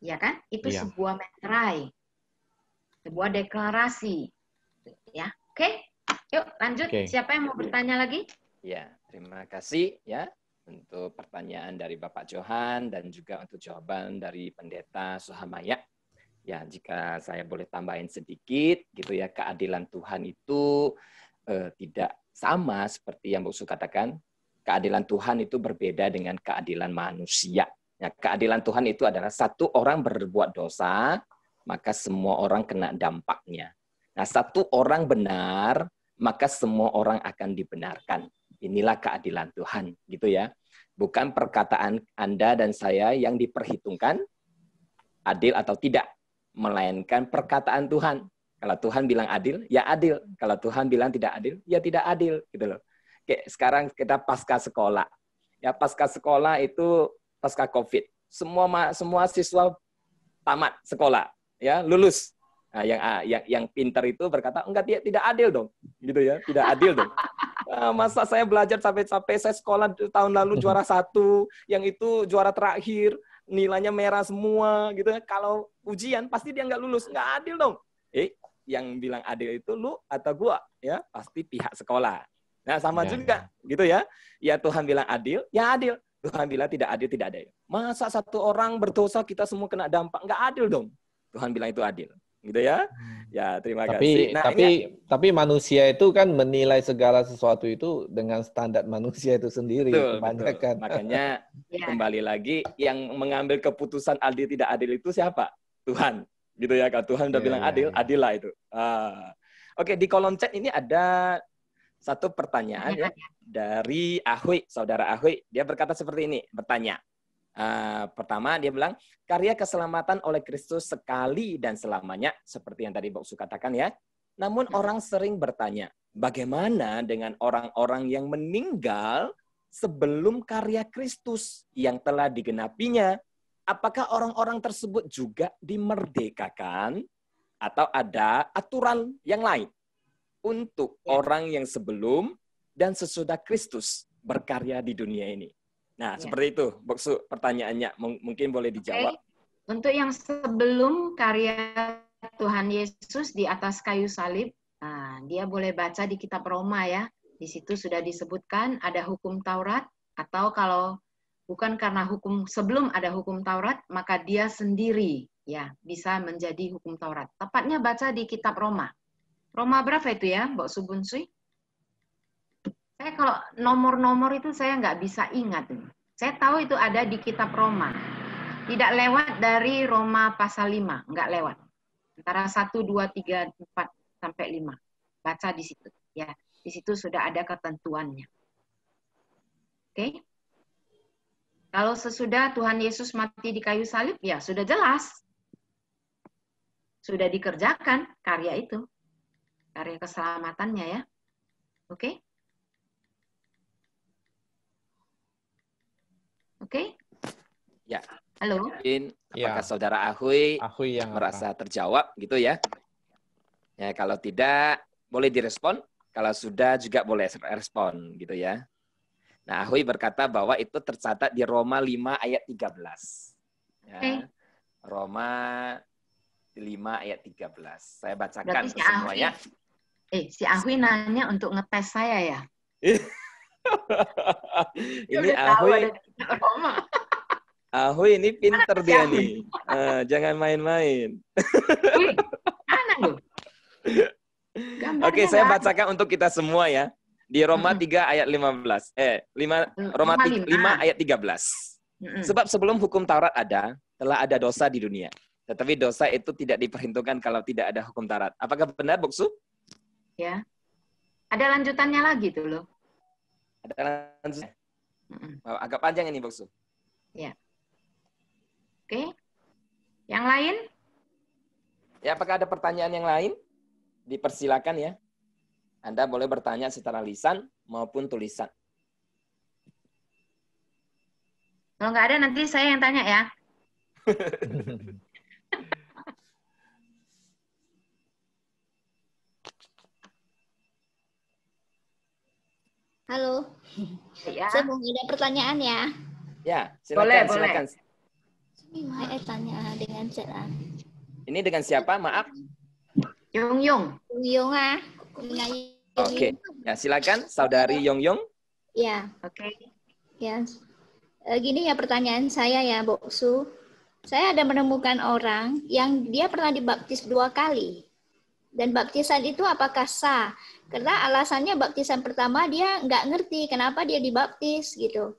Ya kan? Itu sebuah meterai. Sebuah deklarasi. Ya, oke? Yuk lanjut. Oke. Siapa yang mau bertanya lagi? Ya, terima kasih ya untuk pertanyaan dari Bapak Johan dan juga untuk jawaban dari Pendeta Suhamaya. Ya, jika saya boleh tambahin sedikit gitu ya, keadilan Tuhan itu tidak sama seperti yang Bu Su katakan. Keadilan Tuhan itu berbeda dengan keadilan manusia. Ya, keadilan Tuhan itu adalah satu orang berbuat dosa, maka semua orang kena dampaknya. Nah, satu orang benar, maka semua orang akan dibenarkan. Inilah keadilan Tuhan, gitu ya. Bukan perkataan Anda dan saya yang diperhitungkan adil atau tidak, melainkan perkataan Tuhan. Kalau Tuhan bilang adil, ya adil. Kalau Tuhan bilang tidak adil, ya tidak adil, gitu loh. Kayak sekarang kita pasca sekolah. Ya, pasca sekolah itu pasca Covid. Semua siswa tamat sekolah, ya, lulus. Nah, yang pintar itu berkata, enggak, dia tidak adil dong, gitu ya, tidak adil dong. Masa saya belajar sampai saya sekolah tahun lalu juara 1, yang itu juara terakhir, nilainya merah semua, gitu ya. Kalau ujian pasti dia nggak lulus, nggak adil dong. Yang bilang adil itu lu atau gua, ya pasti pihak sekolah. Nah sama juga, gitu ya. Ya Tuhan bilang adil, ya adil. Tuhan bilang tidak adil, tidak adil. Masa satu orang berdosa kita semua kena dampak, nggak adil dong. Tuhan bilang itu adil. Gitu ya. Ya, terima kasih. Nah, tapi manusia itu kan menilai segala sesuatu itu dengan standar manusia itu sendiri. Betul. Makanya kembali lagi yang mengambil keputusan adil tidak adil itu siapa? Tuhan. Gitu ya. Kalau Tuhan udah bilang adil, adil lah itu. Oke, di kolom chat ini ada satu pertanyaan ya dari Ahui, saudara Ahui. Dia berkata seperti ini, bertanya. Pertama dia bilang karya keselamatan oleh Kristus sekali dan selamanya seperti yang tadi Mbak Su katakan ya. Namun orang sering bertanya, bagaimana dengan orang-orang yang meninggal sebelum karya Kristus yang telah digenapinya? Apakah orang-orang tersebut juga dimerdekakan atau ada aturan yang lain untuk orang yang sebelum dan sesudah Kristus berkarya di dunia ini? Nah, seperti itu, Boksu, pertanyaannya. Mungkin boleh dijawab. Untuk yang sebelum karya Tuhan Yesus di atas kayu salib, dia boleh baca di kitab Roma ya. Di situ sudah disebutkan ada hukum Taurat, atau kalau bukan karena hukum sebelum ada hukum Taurat, maka dia sendiri ya bisa menjadi hukum Taurat. Tepatnya baca di kitab Roma. Roma berapa itu ya, Mbak Subunsui? Saya kalau nomor-nomor itu saya nggak bisa ingat. Saya tahu itu ada di kitab Roma. Tidak lewat dari Roma pasal 5, nggak lewat. Antara 1, 2, 3, 4 sampai 5. Baca di situ. Ya, di situ sudah ada ketentuannya. Oke? Kalau sesudah Tuhan Yesus mati di kayu salib, ya sudah jelas. Sudah dikerjakan karya itu. Karya keselamatannya ya. Oke? Oke? Ya. Halo? Mungkin apakah saudara Ahui yang merasa terjawab gitu ya? Ya, kalau tidak boleh direspon, kalau sudah juga boleh respon gitu ya. Nah, Ahui berkata bahwa itu tercatat di Roma 5 ayat 13. Ya. Roma 5 ayat 13. Saya bacakan untuk semuanya. Si Ahui nanya untuk ngetes saya ya? Ini Ahui ini pinter dia nih. Jangan main-main. Oke, saya bacakan untuk kita semua ya. Di Roma 3 ayat 15. Roma 5 ayat 13. Sebab sebelum hukum Taurat ada, telah ada dosa di dunia. Tetapi dosa itu tidak diperhitungkan kalau tidak ada hukum Taurat. Apakah benar, Boksu? Ya. Ada lanjutannya lagi tuh loh. Ada lanjutannya. Agak panjang ini, Boksu. Ya. Oke. Yang lain? Ya, apakah ada pertanyaan yang lain? Dipersilakan ya. Anda boleh bertanya secara lisan maupun tulisan. Kalau nggak ada, nanti saya yang tanya ya. Halo. Ya. Saya mau ada pertanyaan ya. Ya, silakan. Boleh. Saya tanya dengan cara. Ini dengan siapa? Maaf. Yung. Yung Oke, ya silakan Saudari Yong. Ya, Oke. ya. Gini ya pertanyaan saya ya, Bu Su. Saya ada menemukan orang yang dia pernah dibaptis 2 kali. Dan baptisan itu apakah sah? Karena alasannya baptisan pertama dia nggak ngerti kenapa dia dibaptis gitu.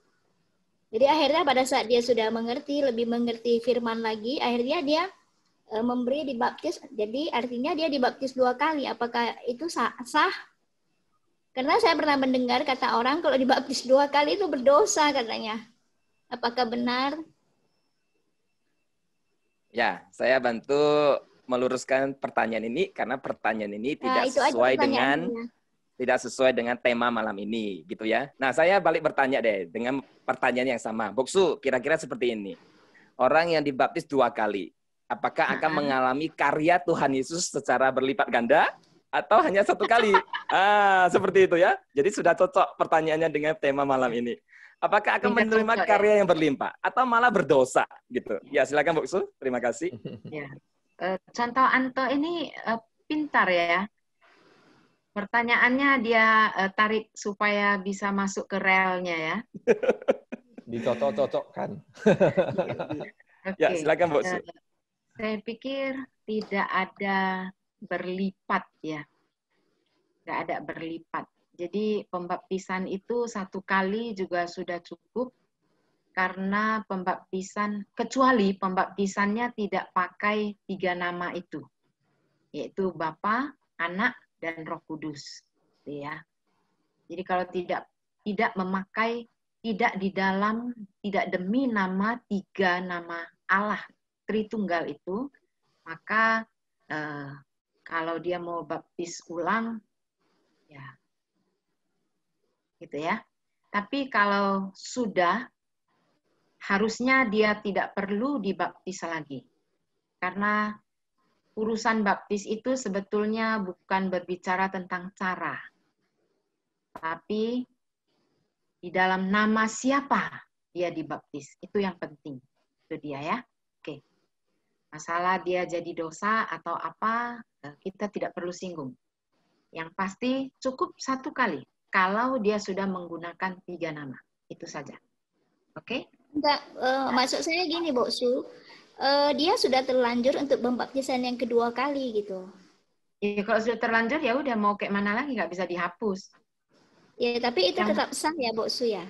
Jadi akhirnya pada saat dia sudah mengerti, lebih mengerti firman lagi, akhirnya dia memberi dibaptis. Jadi artinya dia dibaptis 2 kali. Apakah itu sah? Karena saya pernah mendengar kata orang kalau dibaptis 2 kali itu berdosa katanya. Apakah benar? Ya, saya bantu meluruskan pertanyaan ini karena pertanyaan ini tidak itu aja sesuai dengan pertanyaannya. tidak sesuai dengan tema malam ini, gitu ya. Nah, saya balik bertanya deh dengan pertanyaan yang sama. Boksu, kira-kira seperti ini. Orang yang dibaptis 2 kali, apakah akan mengalami karya Tuhan Yesus secara berlipat ganda atau hanya 1 kali? Seperti itu ya. Jadi sudah cocok pertanyaannya dengan tema malam ini. Apakah akan menerima karya yang berlimpah atau malah berdosa gitu? Ya, silakan Boksu. Terima kasih. Ya. Contoh Anto ini pintar ya. Pertanyaannya dia tarik supaya bisa masuk ke relnya ya. Dicocok-cocokkan. Oke. Ya, silakan Boksu. Saya pikir tidak ada berlipat ya. Tidak ada berlipat. Jadi pembaptisan itu 1 kali juga sudah cukup karena pembaptisan, kecuali pembaptisannya tidak pakai 3 nama itu, yaitu Bapa, Anak, dan Roh Kudus. Ya. Jadi kalau tidak memakai, tidak di dalam, tidak demi nama 3 nama Allah Tritunggal itu, maka kalau dia mau baptis ulang, ya gitu ya. Tapi kalau sudah, harusnya dia tidak perlu dibaptis lagi. Karena urusan baptis itu sebetulnya bukan berbicara tentang cara. Tapi di dalam nama siapa dia dibaptis. Itu yang penting. Itu dia ya. Oke. Masalah dia jadi dosa atau apa, kita tidak perlu singgung. Yang pasti cukup 1 kali. Kalau dia sudah menggunakan 3 nama. Itu saja. Oke? Enggak, maksud saya gini, Bu Su. Dia sudah terlanjur untuk pembaptisan yang kedua kali gitu. Ya, kalau sudah terlanjur ya udah mau kayak mana lagi, nggak bisa dihapus. Ya, tapi itu tetap sah ya, Bu Su ya.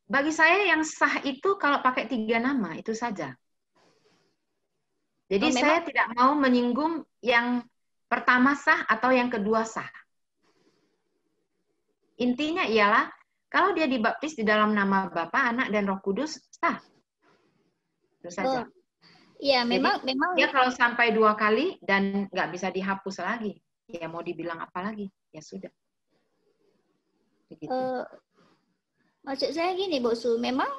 Bagi saya yang sah itu kalau pakai 3 nama itu saja. Jadi saya tidak mau menyinggung yang pertama sah atau yang kedua sah. Intinya ialah kalau dia dibaptis di dalam nama Bapa, Anak, dan Roh Kudus, sah. Itu saja. Iya, memang dia kalau sampai 2 kali dan nggak bisa dihapus lagi, ya mau dibilang apa lagi? Ya sudah. Begitu. Maksud saya gini, Bu Su, memang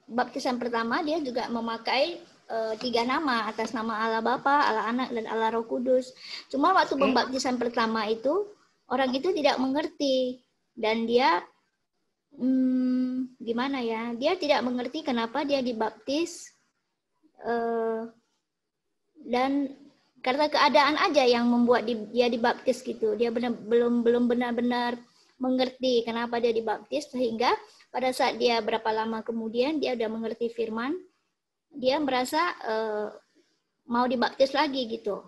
baptisan pertama dia juga memakai 3 nama atas nama Allah Bapa, Allah Anak, dan Allah Roh Kudus. Cuma waktu pembaptisan pertama itu orang itu tidak mengerti dan dia gimana ya? Dia tidak mengerti kenapa dia dibaptis dan karena keadaan aja yang membuat dia dibaptis gitu. Dia belum benar-benar mengerti kenapa dia dibaptis sehingga pada saat dia berapa lama kemudian dia udah mengerti firman, dia merasa mau dibaptis lagi gitu.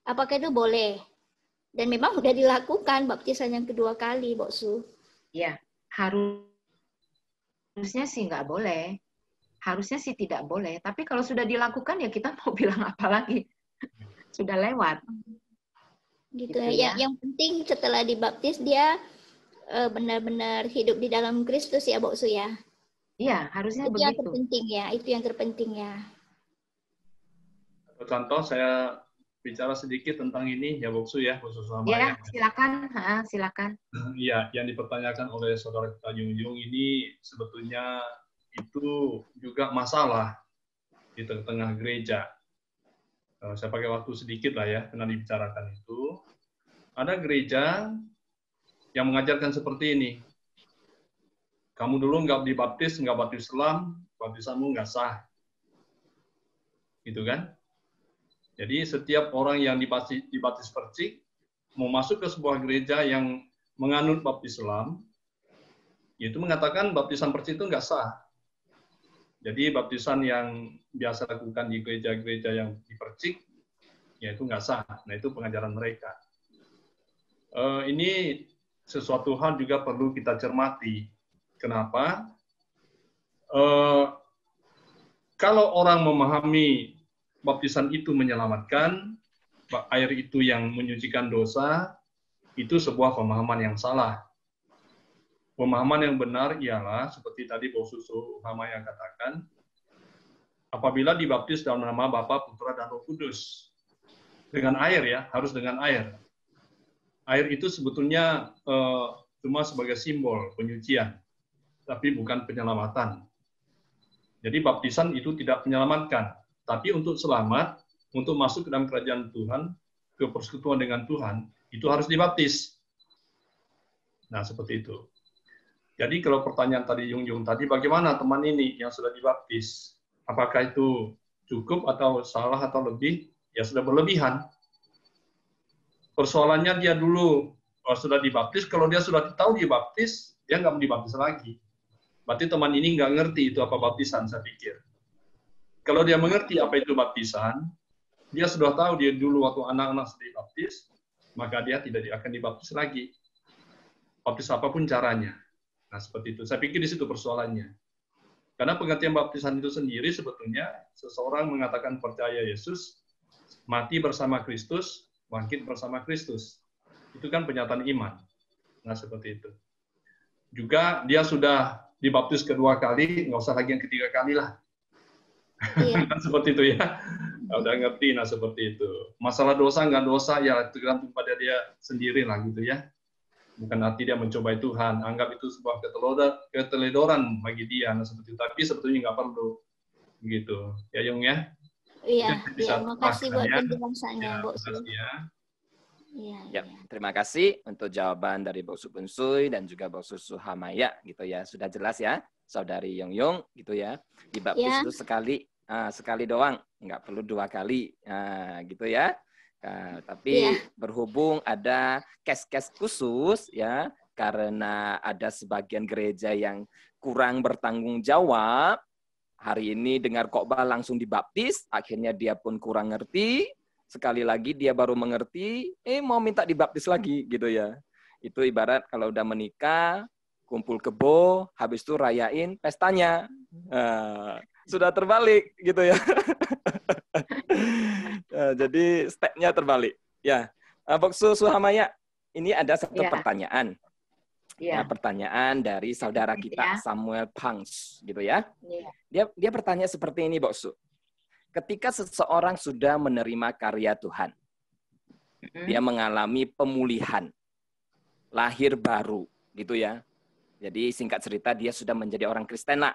Apakah itu boleh? Dan memang sudah dilakukan baptisan yang kedua kali, Bu Su. Ya, harusnya sih nggak boleh. Harusnya sih tidak boleh. Tapi kalau sudah dilakukan ya kita mau bilang apa lagi? Sudah lewat. Gitu ya. Yang penting setelah dibaptis dia benar-benar hidup di dalam Kristus ya, Bu Su ya. Iya, harusnya itu begitu. Yang terpenting ya, itu yang terpenting ya. Contoh saya bicara sedikit tentang ini ya Boksu ya, khusus sama ya. Silakan, silakan. Iya, yang dipertanyakan oleh saudara kita Jungjung ini sebetulnya itu juga masalah di tengah gereja. Saya pakai waktu sedikit lah ya, karena dibicarakan itu. Ada gereja yang mengajarkan seperti ini. Kamu dulu nggak dibaptis, nggak baptis Islam, baptisanmu nggak sah. Gitu kan? Jadi setiap orang yang dibaptis percik mau masuk ke sebuah gereja yang menganut baptis Islam, itu mengatakan baptisan percik itu nggak sah. Jadi baptisan yang biasa lakukan di gereja-gereja yang dipercik, ya itu nggak sah. Nah itu pengajaran mereka. Ini sesuatu hal juga perlu kita cermati. Kenapa? Kalau orang memahami baptisan itu menyelamatkan, air itu yang menyucikan dosa, itu sebuah pemahaman yang salah. Pemahaman yang benar ialah, seperti tadi Bos Susu Hamaya katakan, apabila dibaptis dalam nama Bapa, Putra, dan Roh Kudus. Dengan air ya, harus dengan air. Air itu sebetulnya cuma sebagai simbol penyucian, tapi bukan penyelamatan. Jadi baptisan itu tidak menyelamatkan, tapi untuk selamat, untuk masuk ke dalam kerajaan Tuhan, ke persekutuan dengan Tuhan, itu harus dibaptis. Nah, seperti itu. Jadi kalau pertanyaan tadi Yung tadi, bagaimana teman ini yang sudah dibaptis? Apakah itu cukup atau salah atau lebih? Ya sudah berlebihan. Persoalannya dia dulu sudah dibaptis, kalau dia sudah tahu dibaptis, dia nggak mau dibaptis lagi. Berarti teman ini nggak ngerti itu apa baptisan, saya pikir. Kalau dia mengerti apa itu baptisan, dia sudah tahu dia dulu waktu anak-anak sudah dibaptis, maka dia tidak akan dibaptis lagi. Baptis apapun caranya. Nah, seperti itu. Saya pikir di situ persoalannya. Karena pengertian baptisan itu sendiri sebetulnya seseorang mengatakan percaya Yesus, mati bersama Kristus, bangkit bersama Kristus. Itu kan pernyataan iman. Nah, seperti itu. Juga dia sudah dibaptis kedua kali, nggak usah lagi yang ketiga kali lah. Iya. Seperti itu ya. Udah ngerti, nah seperti itu. Masalah dosa nggak dosa, ya tergantung pada dia sendiri lah gitu ya. Bukan arti dia mencobai Tuhan, anggap itu sebuah keteledoran bagi dia, nah seperti itu. Tapi sebetulnya nggak perlu, gitu. Ya Yung ya. Iya, terima kasih buat penjelasannya, Bu Su. Ya, terima kasih untuk jawaban dari Bu Su Bunsuy dan juga Bu Susu Hamaya, gitu ya. Sudah jelas ya, Saudari Yung, gitu ya. Dibaptis itu sekali doang, nggak perlu 2 kali, gitu ya. Tapi berhubung ada case-case khusus ya, karena ada sebagian gereja yang kurang bertanggung jawab, hari ini dengar khotbah langsung dibaptis, akhirnya dia pun kurang ngerti, sekali lagi dia baru mengerti, mau minta dibaptis lagi gitu ya. Itu ibarat kalau udah menikah, kumpul kebo, habis itu rayain pestanya. Sudah terbalik gitu ya. Jadi stepnya terbalik. Ya, Bu Susu Hamaya, ini ada satu pertanyaan. Nah, pertanyaan dari saudara kita Samuel Pangs, gitu ya. Dia bertanya seperti ini, Bu Su. Ketika seseorang sudah menerima karya Tuhan, dia mengalami pemulihan, lahir baru, gitu ya. Jadi singkat cerita dia sudah menjadi orang Kristen lah.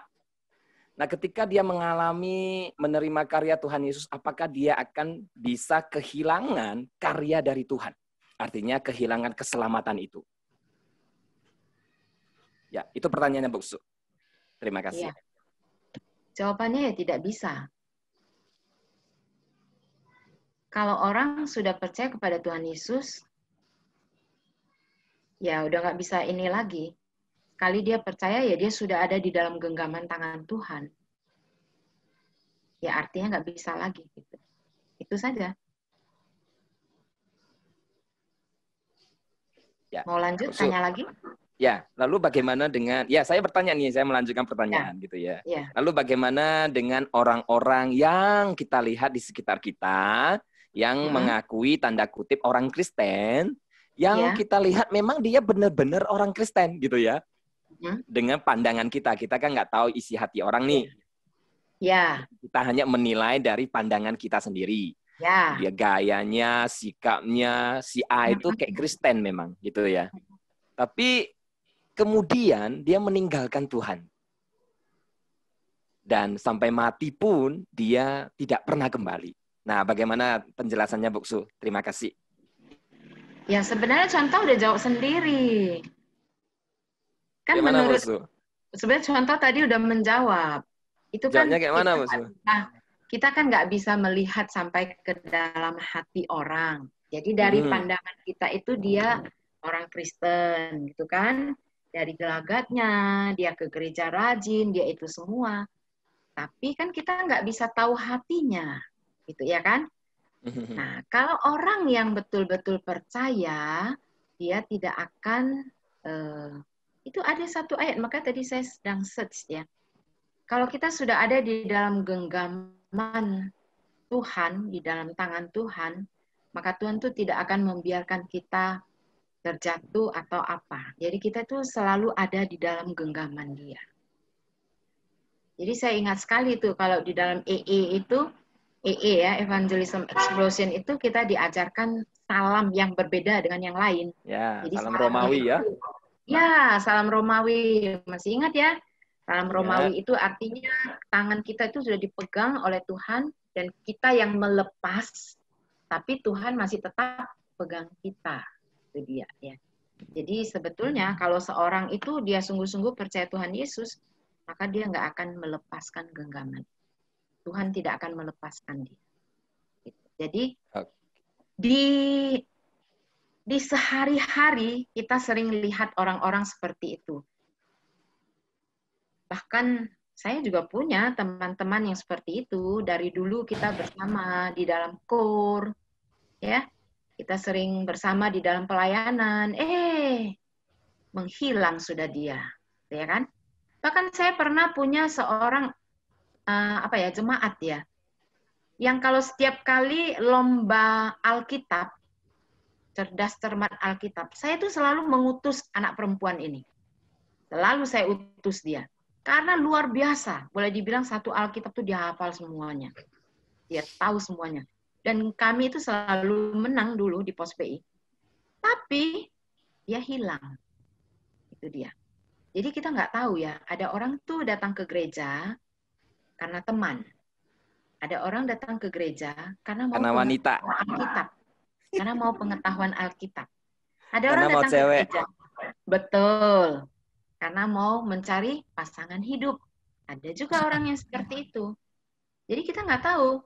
Nah, ketika dia menerima karya Tuhan Yesus, apakah dia akan bisa kehilangan karya dari Tuhan? Artinya kehilangan keselamatan itu. Ya, itu pertanyaannya, Bu Su. Terima kasih. Ya. Jawabannya ya tidak bisa. Kalau orang sudah percaya kepada Tuhan Yesus, ya udah nggak bisa ini lagi. Kali dia percaya, ya dia sudah ada di dalam genggaman tangan Tuhan. Ya artinya nggak bisa lagi. Gitu. Itu saja. Ya. Mau lanjut, tanya lagi? Ya, lalu bagaimana dengan, ya saya bertanya nih, saya melanjutkan pertanyaan gitu ya. Lalu bagaimana dengan orang-orang yang kita lihat di sekitar kita, yang mengakui tanda kutip orang Kristen, yang kita lihat memang dia benar-benar orang Kristen gitu ya. Dengan pandangan kita kan nggak tahu isi hati orang nih. Ya. Kita hanya menilai dari pandangan kita sendiri. Ya. Dia gayanya, sikapnya, si A itu kayak Kristen memang gitu ya. Tapi kemudian dia meninggalkan Tuhan. Dan sampai mati pun dia tidak pernah kembali. Nah, bagaimana penjelasannya, Bu Su? Terima kasih. Ya, sebenarnya contoh udah jawab sendiri. Kan gimana, menurut Bu Su? Sebenarnya contoh tadi udah menjawab. Itu jawabnya kan kayak mana, Bu Su? Nah, kita kan nggak bisa melihat sampai ke dalam hati orang. Jadi dari pandangan kita itu dia orang Kristen, gitu kan? Dari gelagatnya, dia ke gereja rajin, dia itu semua. Tapi kan kita nggak bisa tahu hatinya, gitu ya kan? Nah, kalau orang yang betul-betul percaya, dia tidak akan, itu ada satu ayat, maka tadi saya sedang search ya. Kalau kita sudah ada di dalam genggaman Tuhan, di dalam tangan Tuhan, maka Tuhan tuh tidak akan membiarkan kita terjatuh atau apa. Jadi kita tuh selalu ada di dalam genggaman Dia. Jadi saya ingat sekali tuh kalau di dalam EE ya, Evangelism Explosion itu kita diajarkan salam yang berbeda dengan yang lain. Ya, jadi salam Romawi ya. Ya, salam Romawi. Masih ingat ya? Salam Ya. Romawi itu artinya tangan kita itu sudah dipegang oleh Tuhan dan kita yang melepas, tapi Tuhan masih tetap pegang kita. Itu dia ya. Jadi sebetulnya kalau seorang itu dia sungguh-sungguh percaya Tuhan Yesus, maka dia nggak akan melepaskan genggaman. Tuhan tidak akan melepaskan dia. Jadi di sehari-hari kita sering lihat orang-orang seperti itu. Bahkan saya juga punya teman-teman yang seperti itu. Dari dulu kita bersama di dalam KOR, ya. Kita sering bersama di dalam pelayanan. Menghilang sudah dia, ya kan? Bahkan saya pernah punya seorang jemaat ya, yang kalau setiap kali lomba Alkitab, cerdas cermat Alkitab, saya tuh selalu mengutus anak perempuan ini. Selalu saya utus dia. Karena luar biasa, boleh dibilang satu Alkitab tuh dia hafal semuanya. Dia tahu semuanya. Dan kami itu selalu menang dulu di pos PI. Tapi dia hilang. Itu dia. Jadi kita nggak tahu ya, ada orang tuh datang ke gereja karena teman. Ada orang datang ke gereja karena mau wanita. Alkitab. Karena mau pengetahuan Alkitab. Ada karena orang datang cewek. ke gereja. Betul. Karena mau mencari pasangan hidup. Ada juga orang yang seperti itu. Jadi kita nggak tahu.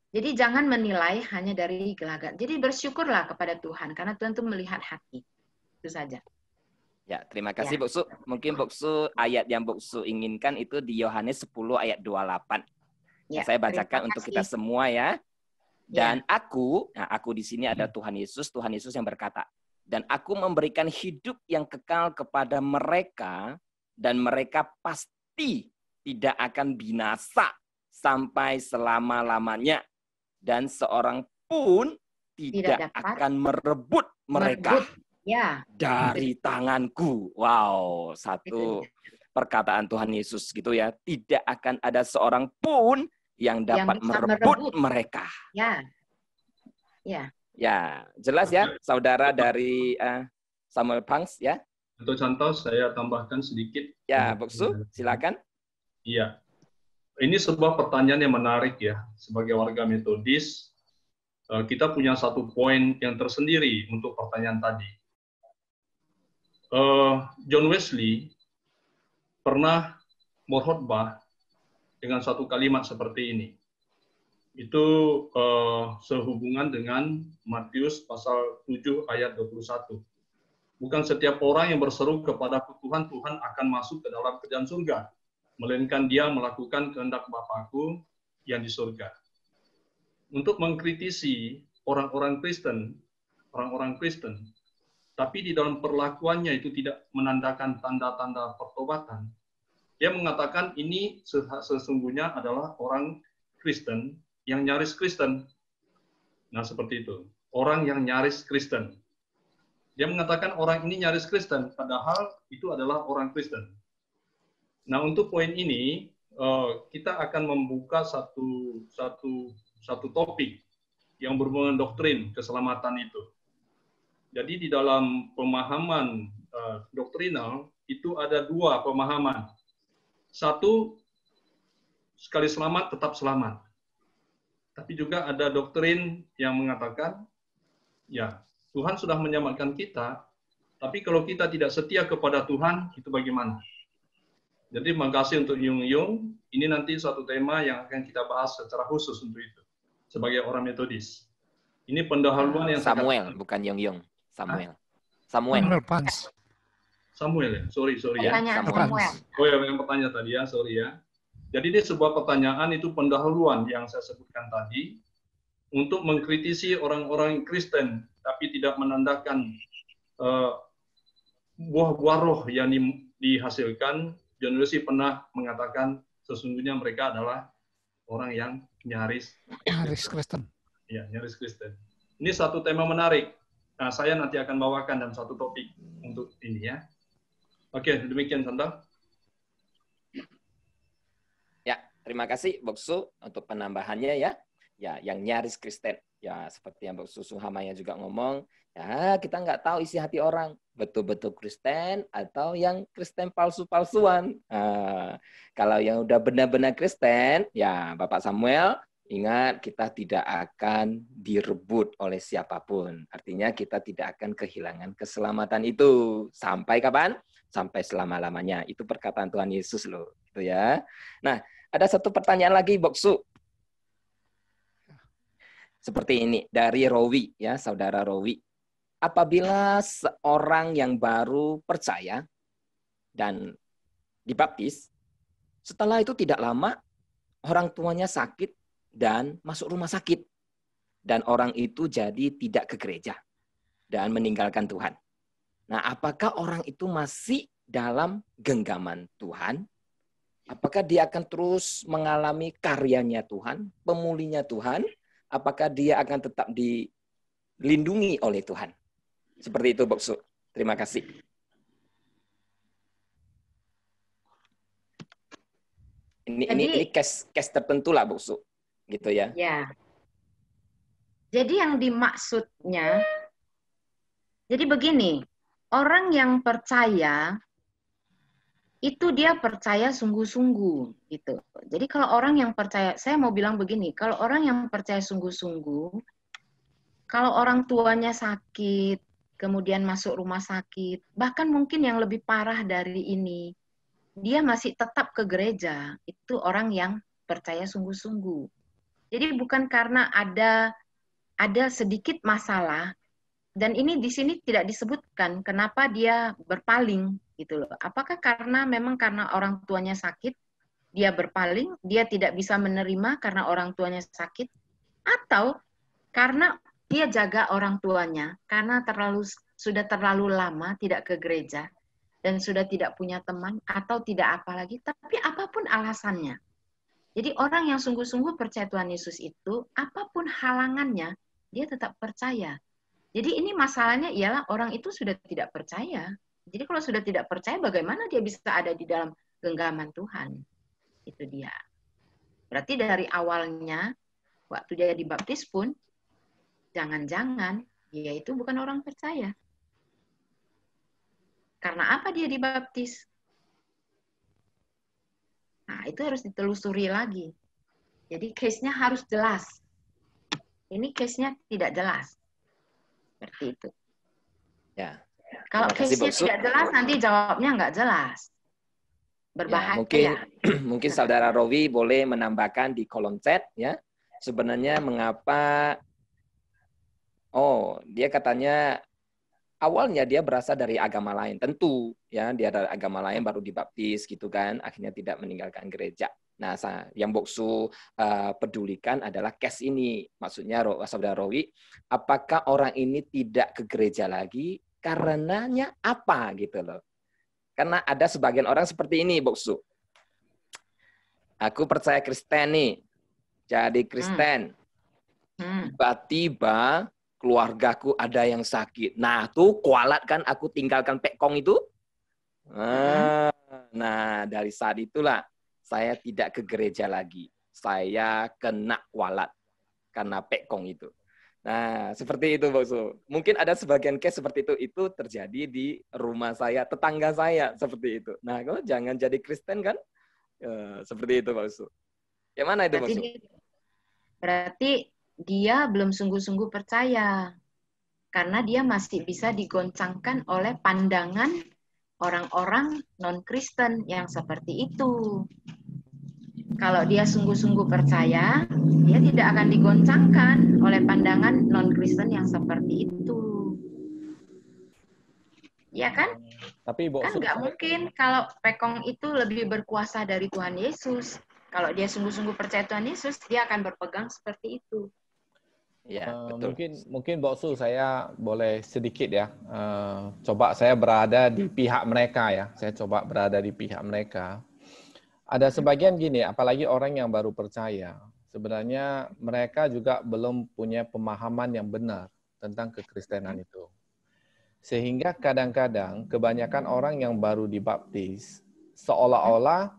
Jadi jangan menilai hanya dari gelagat. Jadi bersyukurlah kepada Tuhan. Karena Tuhan itu melihat hati. Itu saja. Ya, terima kasih Bu Su. Mungkin Bu Su ayat yang Bu Su inginkan itu di Yohanes 10 ayat 28. Ya, saya bacakan untuk kita semua ya. Dan aku di sini ada Tuhan Yesus yang berkata, dan aku memberikan hidup yang kekal kepada mereka, dan mereka pasti tidak akan binasa sampai selama-lamanya. Dan seorang pun tidak akan merebut mereka dari tanganku. Wow, satu perkataan Tuhan Yesus gitu ya. Tidak akan ada seorang pun yang dapat merebut mereka. Ya, jelas ya, saudara dari Samuel Punks ya. Untuk contoh saya tambahkan sedikit. Ya, Bu Su, silakan. Iya. Ini sebuah pertanyaan yang menarik ya. Sebagai warga Metodis, kita punya satu poin yang tersendiri untuk pertanyaan tadi. John Wesley pernah berkhotbah dengan satu kalimat seperti ini. Itu sehubungan dengan Matius pasal 7 ayat 21. Bukan setiap orang yang berseru kepada Tuhan, Tuhan akan masuk ke dalam kerajaan surga, melainkan dia melakukan kehendak Bapa-Ku yang di surga. Untuk mengkritisi orang-orang Kristen, tapi di dalam perlakuannya itu tidak menandakan tanda-tanda pertobatan, dia mengatakan ini sesungguhnya adalah orang Kristen yang nyaris Kristen. Nah, seperti itu. Orang yang nyaris Kristen. Dia mengatakan orang ini nyaris Kristen, padahal itu adalah orang Kristen. Nah, untuk poin ini, kita akan membuka satu topik yang berhubungan doktrin keselamatan itu. Jadi di dalam pemahaman doktrinal, itu ada dua pemahaman. Satu, sekali selamat, tetap selamat. Tapi juga ada doktrin yang mengatakan, ya, Tuhan sudah menyelamatkan kita, tapi kalau kita tidak setia kepada Tuhan, itu bagaimana? Jadi makasih untuk Yung Yung. Ini nanti suatu tema yang akan kita bahas secara khusus untuk itu sebagai orang Metodis. Ini pendahuluan yang Samuel, bukan Yung Yung. Samuel. Samuel. Samuel ya, sorry ya. Pertanyaan Samuel. Oh ya, yang pertanyaan tadi ya, sorry ya. Jadi ini sebuah pertanyaan itu pendahuluan yang saya sebutkan tadi untuk mengkritisi orang-orang Kristen, tapi tidak menandakan buah-buah roh yang dihasilkan. John Wesley pernah mengatakan sesungguhnya mereka adalah orang yang nyaris Kristen. Ya, nyaris Kristen. Ini satu tema menarik. Nah, saya nanti akan bawakan dalam satu topik untuk ini ya. Oke, demikian Santa. Ya, terima kasih Boksu untuk penambahannya ya. Ya, yang nyaris Kristen. Ya, seperti yang Boksu Suhamaya juga ngomong, ya kita nggak tahu isi hati orang. Betul-betul Kristen atau yang Kristen palsu-palsuan. Kalau yang udah benar-benar Kristen, ya Bapak Samuel, ingat kita tidak akan direbut oleh siapapun. Artinya kita tidak akan kehilangan keselamatan itu. Sampai kapan? Sampai selama-lamanya. Itu perkataan Tuhan Yesus loh. Gitu ya. Nah, ada satu pertanyaan lagi, Boksu. Seperti ini, dari Rowi, ya, Saudara Rowi. Apabila seorang yang baru percaya dan dibaptis, setelah itu tidak lama, orang tuanya sakit dan masuk rumah sakit. Dan orang itu jadi tidak ke gereja dan meninggalkan Tuhan. Nah, apakah orang itu masih dalam genggaman Tuhan? Apakah dia akan terus mengalami karyanya Tuhan, pemulihnya Tuhan? Apakah dia akan tetap dilindungi oleh Tuhan? Seperti itu, Boksu. Terima kasih. Ini case tertentu lah, Boksu. Gitu ya. Ya. Jadi yang dimaksudnya, jadi begini, orang yang percaya, itu dia percaya sungguh-sungguh. Gitu. Jadi kalau orang yang percaya, saya mau bilang begini, kalau orang yang percaya sungguh-sungguh, kalau orang tuanya sakit, kemudian masuk rumah sakit, bahkan mungkin yang lebih parah dari ini, dia masih tetap ke gereja. Itu orang yang percaya sungguh-sungguh. Jadi bukan karena ada sedikit masalah, dan ini di sini tidak disebutkan kenapa dia berpaling gitu loh. Apakah memang karena orang tuanya sakit, dia berpaling, dia tidak bisa menerima karena orang tuanya sakit, atau karena dia jaga orang tuanya karena sudah terlalu lama tidak ke gereja dan sudah tidak punya teman atau tidak apa lagi, tapi apapun alasannya. Jadi orang yang sungguh-sungguh percaya Tuhan Yesus itu, apapun halangannya, dia tetap percaya. Jadi ini masalahnya ialah orang itu sudah tidak percaya. Jadi kalau sudah tidak percaya, bagaimana dia bisa ada di dalam genggaman Tuhan? Itu dia. Berarti dari awalnya, waktu dia dibaptis pun, jangan-jangan dia itu bukan orang percaya. Karena apa dia dibaptis? Nah, itu harus ditelusuri lagi. Jadi case-nya harus jelas. Ini case-nya tidak jelas. Seperti itu. Ya. Kalau case-nya tidak jelas, nanti jawabnya nggak jelas. Berbahaya. Ya, mungkin Saudara Rowi boleh menambahkan di kolom chat ya. Sebenarnya mengapa dia katanya awalnya dia berasal dari agama lain. Tentu ya, dia dari agama lain baru dibaptis gitu kan, akhirnya tidak meninggalkan gereja. Nah, yang Boksu pedulikan adalah case ini. Maksudnya Saudara Rowi, apakah orang ini tidak ke gereja lagi karenanya apa gitu loh. Karena ada sebagian orang seperti ini, Boksu. Aku percaya Kristen nih. Jadi Kristen. Tiba-tiba keluargaku ada yang sakit. Nah, tuh kualat kan aku tinggalkan pekong itu. Nah, dari saat itulah saya tidak ke gereja lagi. Saya kena kualat karena pekong itu. Nah, seperti itu, Boksu. Mungkin ada sebagian case seperti itu terjadi di rumah saya, tetangga saya seperti itu. Nah, kalau jangan jadi Kristen kan? Seperti itu, Boksu. Yang mana itu, Boksu? Berarti dia belum sungguh-sungguh percaya. Karena dia masih bisa digoncangkan oleh pandangan orang-orang non-Kristen yang seperti itu. Kalau dia sungguh-sungguh percaya, dia tidak akan digoncangkan oleh pandangan non-Kristen yang seperti itu. Ya kan? Tapi Kan nggak mungkin kalau Pekong itu lebih berkuasa dari Tuhan Yesus. Kalau dia sungguh-sungguh percaya Tuhan Yesus, dia akan berpegang seperti itu. Ya, betul. Mungkin Bok Su, saya boleh sedikit ya. Coba saya berada di pihak mereka ya. Saya coba berada di pihak mereka. Ada sebagian gini, apalagi orang yang baru percaya. Sebenarnya mereka juga belum punya pemahaman yang benar tentang kekristenan itu. Sehingga kadang-kadang kebanyakan orang yang baru dibaptis, seolah-olah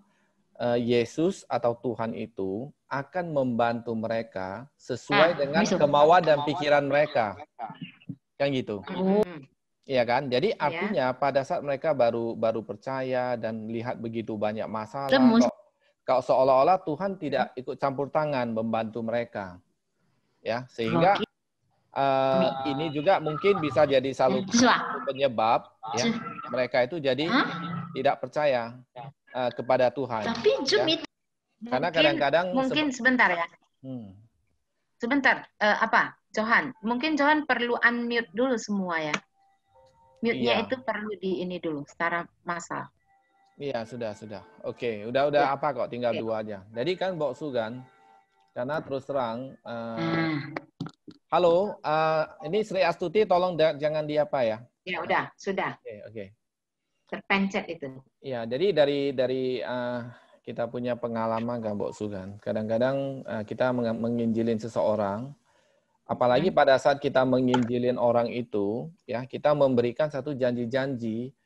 Yesus atau Tuhan itu akan membantu mereka sesuai dengan kemauan dan pikiran mereka. Kan gitu. Iya kan? Jadi artinya pada saat mereka baru percaya dan lihat begitu banyak masalah, kok seolah-olah Tuhan tidak ikut campur tangan membantu mereka. Ya, sehingga ini juga mungkin bisa jadi salah satu penyebab ya mereka itu jadi tidak percaya kepada Tuhan. Tapi Zoom ya. itu Karena kadang-kadang mungkin sebentar ya. Sebentar, Johan? Mungkin Johan perlu unmute dulu semua ya. Mute-nya itu perlu di ini dulu, secara massal. Iya, sudah. Oke, udah ya. Apa kok, tinggal 2 aja. Jadi kan Bok Su kan, karena terus terang, halo, ini Sri Astuti, tolong jangan di apa ya? Ya udah, sudah. Oke. Terpencet itu. Iya, jadi dari kita punya pengalaman kan Bok Su kan. Kadang-kadang kita menginjilin seseorang, apalagi pada saat kita menginjilin orang itu, ya kita memberikan satu janji-janji,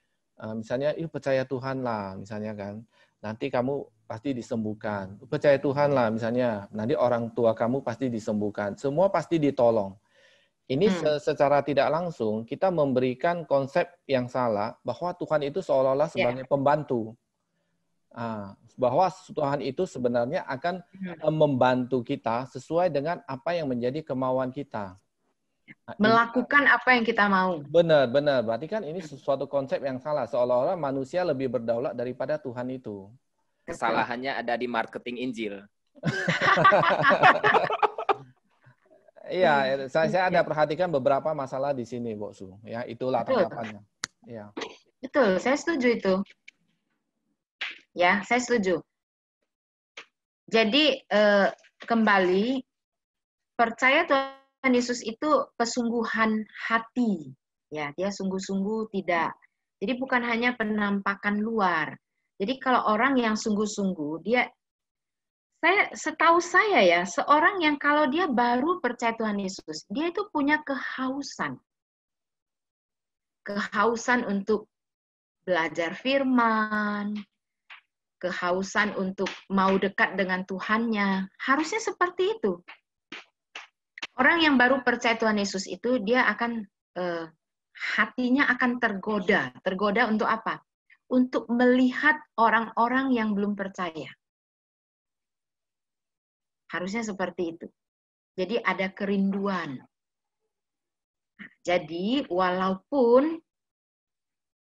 misalnya, percaya Tuhan lah, misalnya kan, nanti kamu pasti disembuhkan. Percaya Tuhan lah, misalnya, nanti orang tua kamu pasti disembuhkan. Semua pasti ditolong. Ini secara tidak langsung kita memberikan konsep yang salah bahwa Tuhan itu seolah-olah sebagai pembantu. Bahwa Tuhan itu sebenarnya akan membantu kita sesuai dengan apa yang menjadi kemauan kita. Melakukan apa yang kita mau. Benar. Berarti kan ini sesuatu konsep yang salah. Seolah-olah manusia lebih berdaulat daripada Tuhan itu. Kesalahannya ada di marketing Injil. Iya, saya ada perhatikan beberapa masalah di sini, Bok Su. Ya, itulah tanggapannya. Ya. Betul, saya setuju itu. Ya, saya setuju. Jadi kembali percaya Tuhan Yesus itu kesungguhan hati. Ya, dia sungguh-sungguh tidak. Jadi bukan hanya penampakan luar. Jadi kalau orang yang sungguh-sungguh, setahu saya ya, seorang yang kalau dia baru percaya Tuhan Yesus, dia itu punya kehausan. Kehausan untuk belajar firman, kehausan untuk mau dekat dengan Tuhannya. Harusnya seperti itu. Orang yang baru percaya Tuhan Yesus itu, dia akan, hatinya akan tergoda. Tergoda untuk apa? Untuk melihat orang-orang yang belum percaya. Harusnya seperti itu. Jadi ada kerinduan. Jadi walaupun,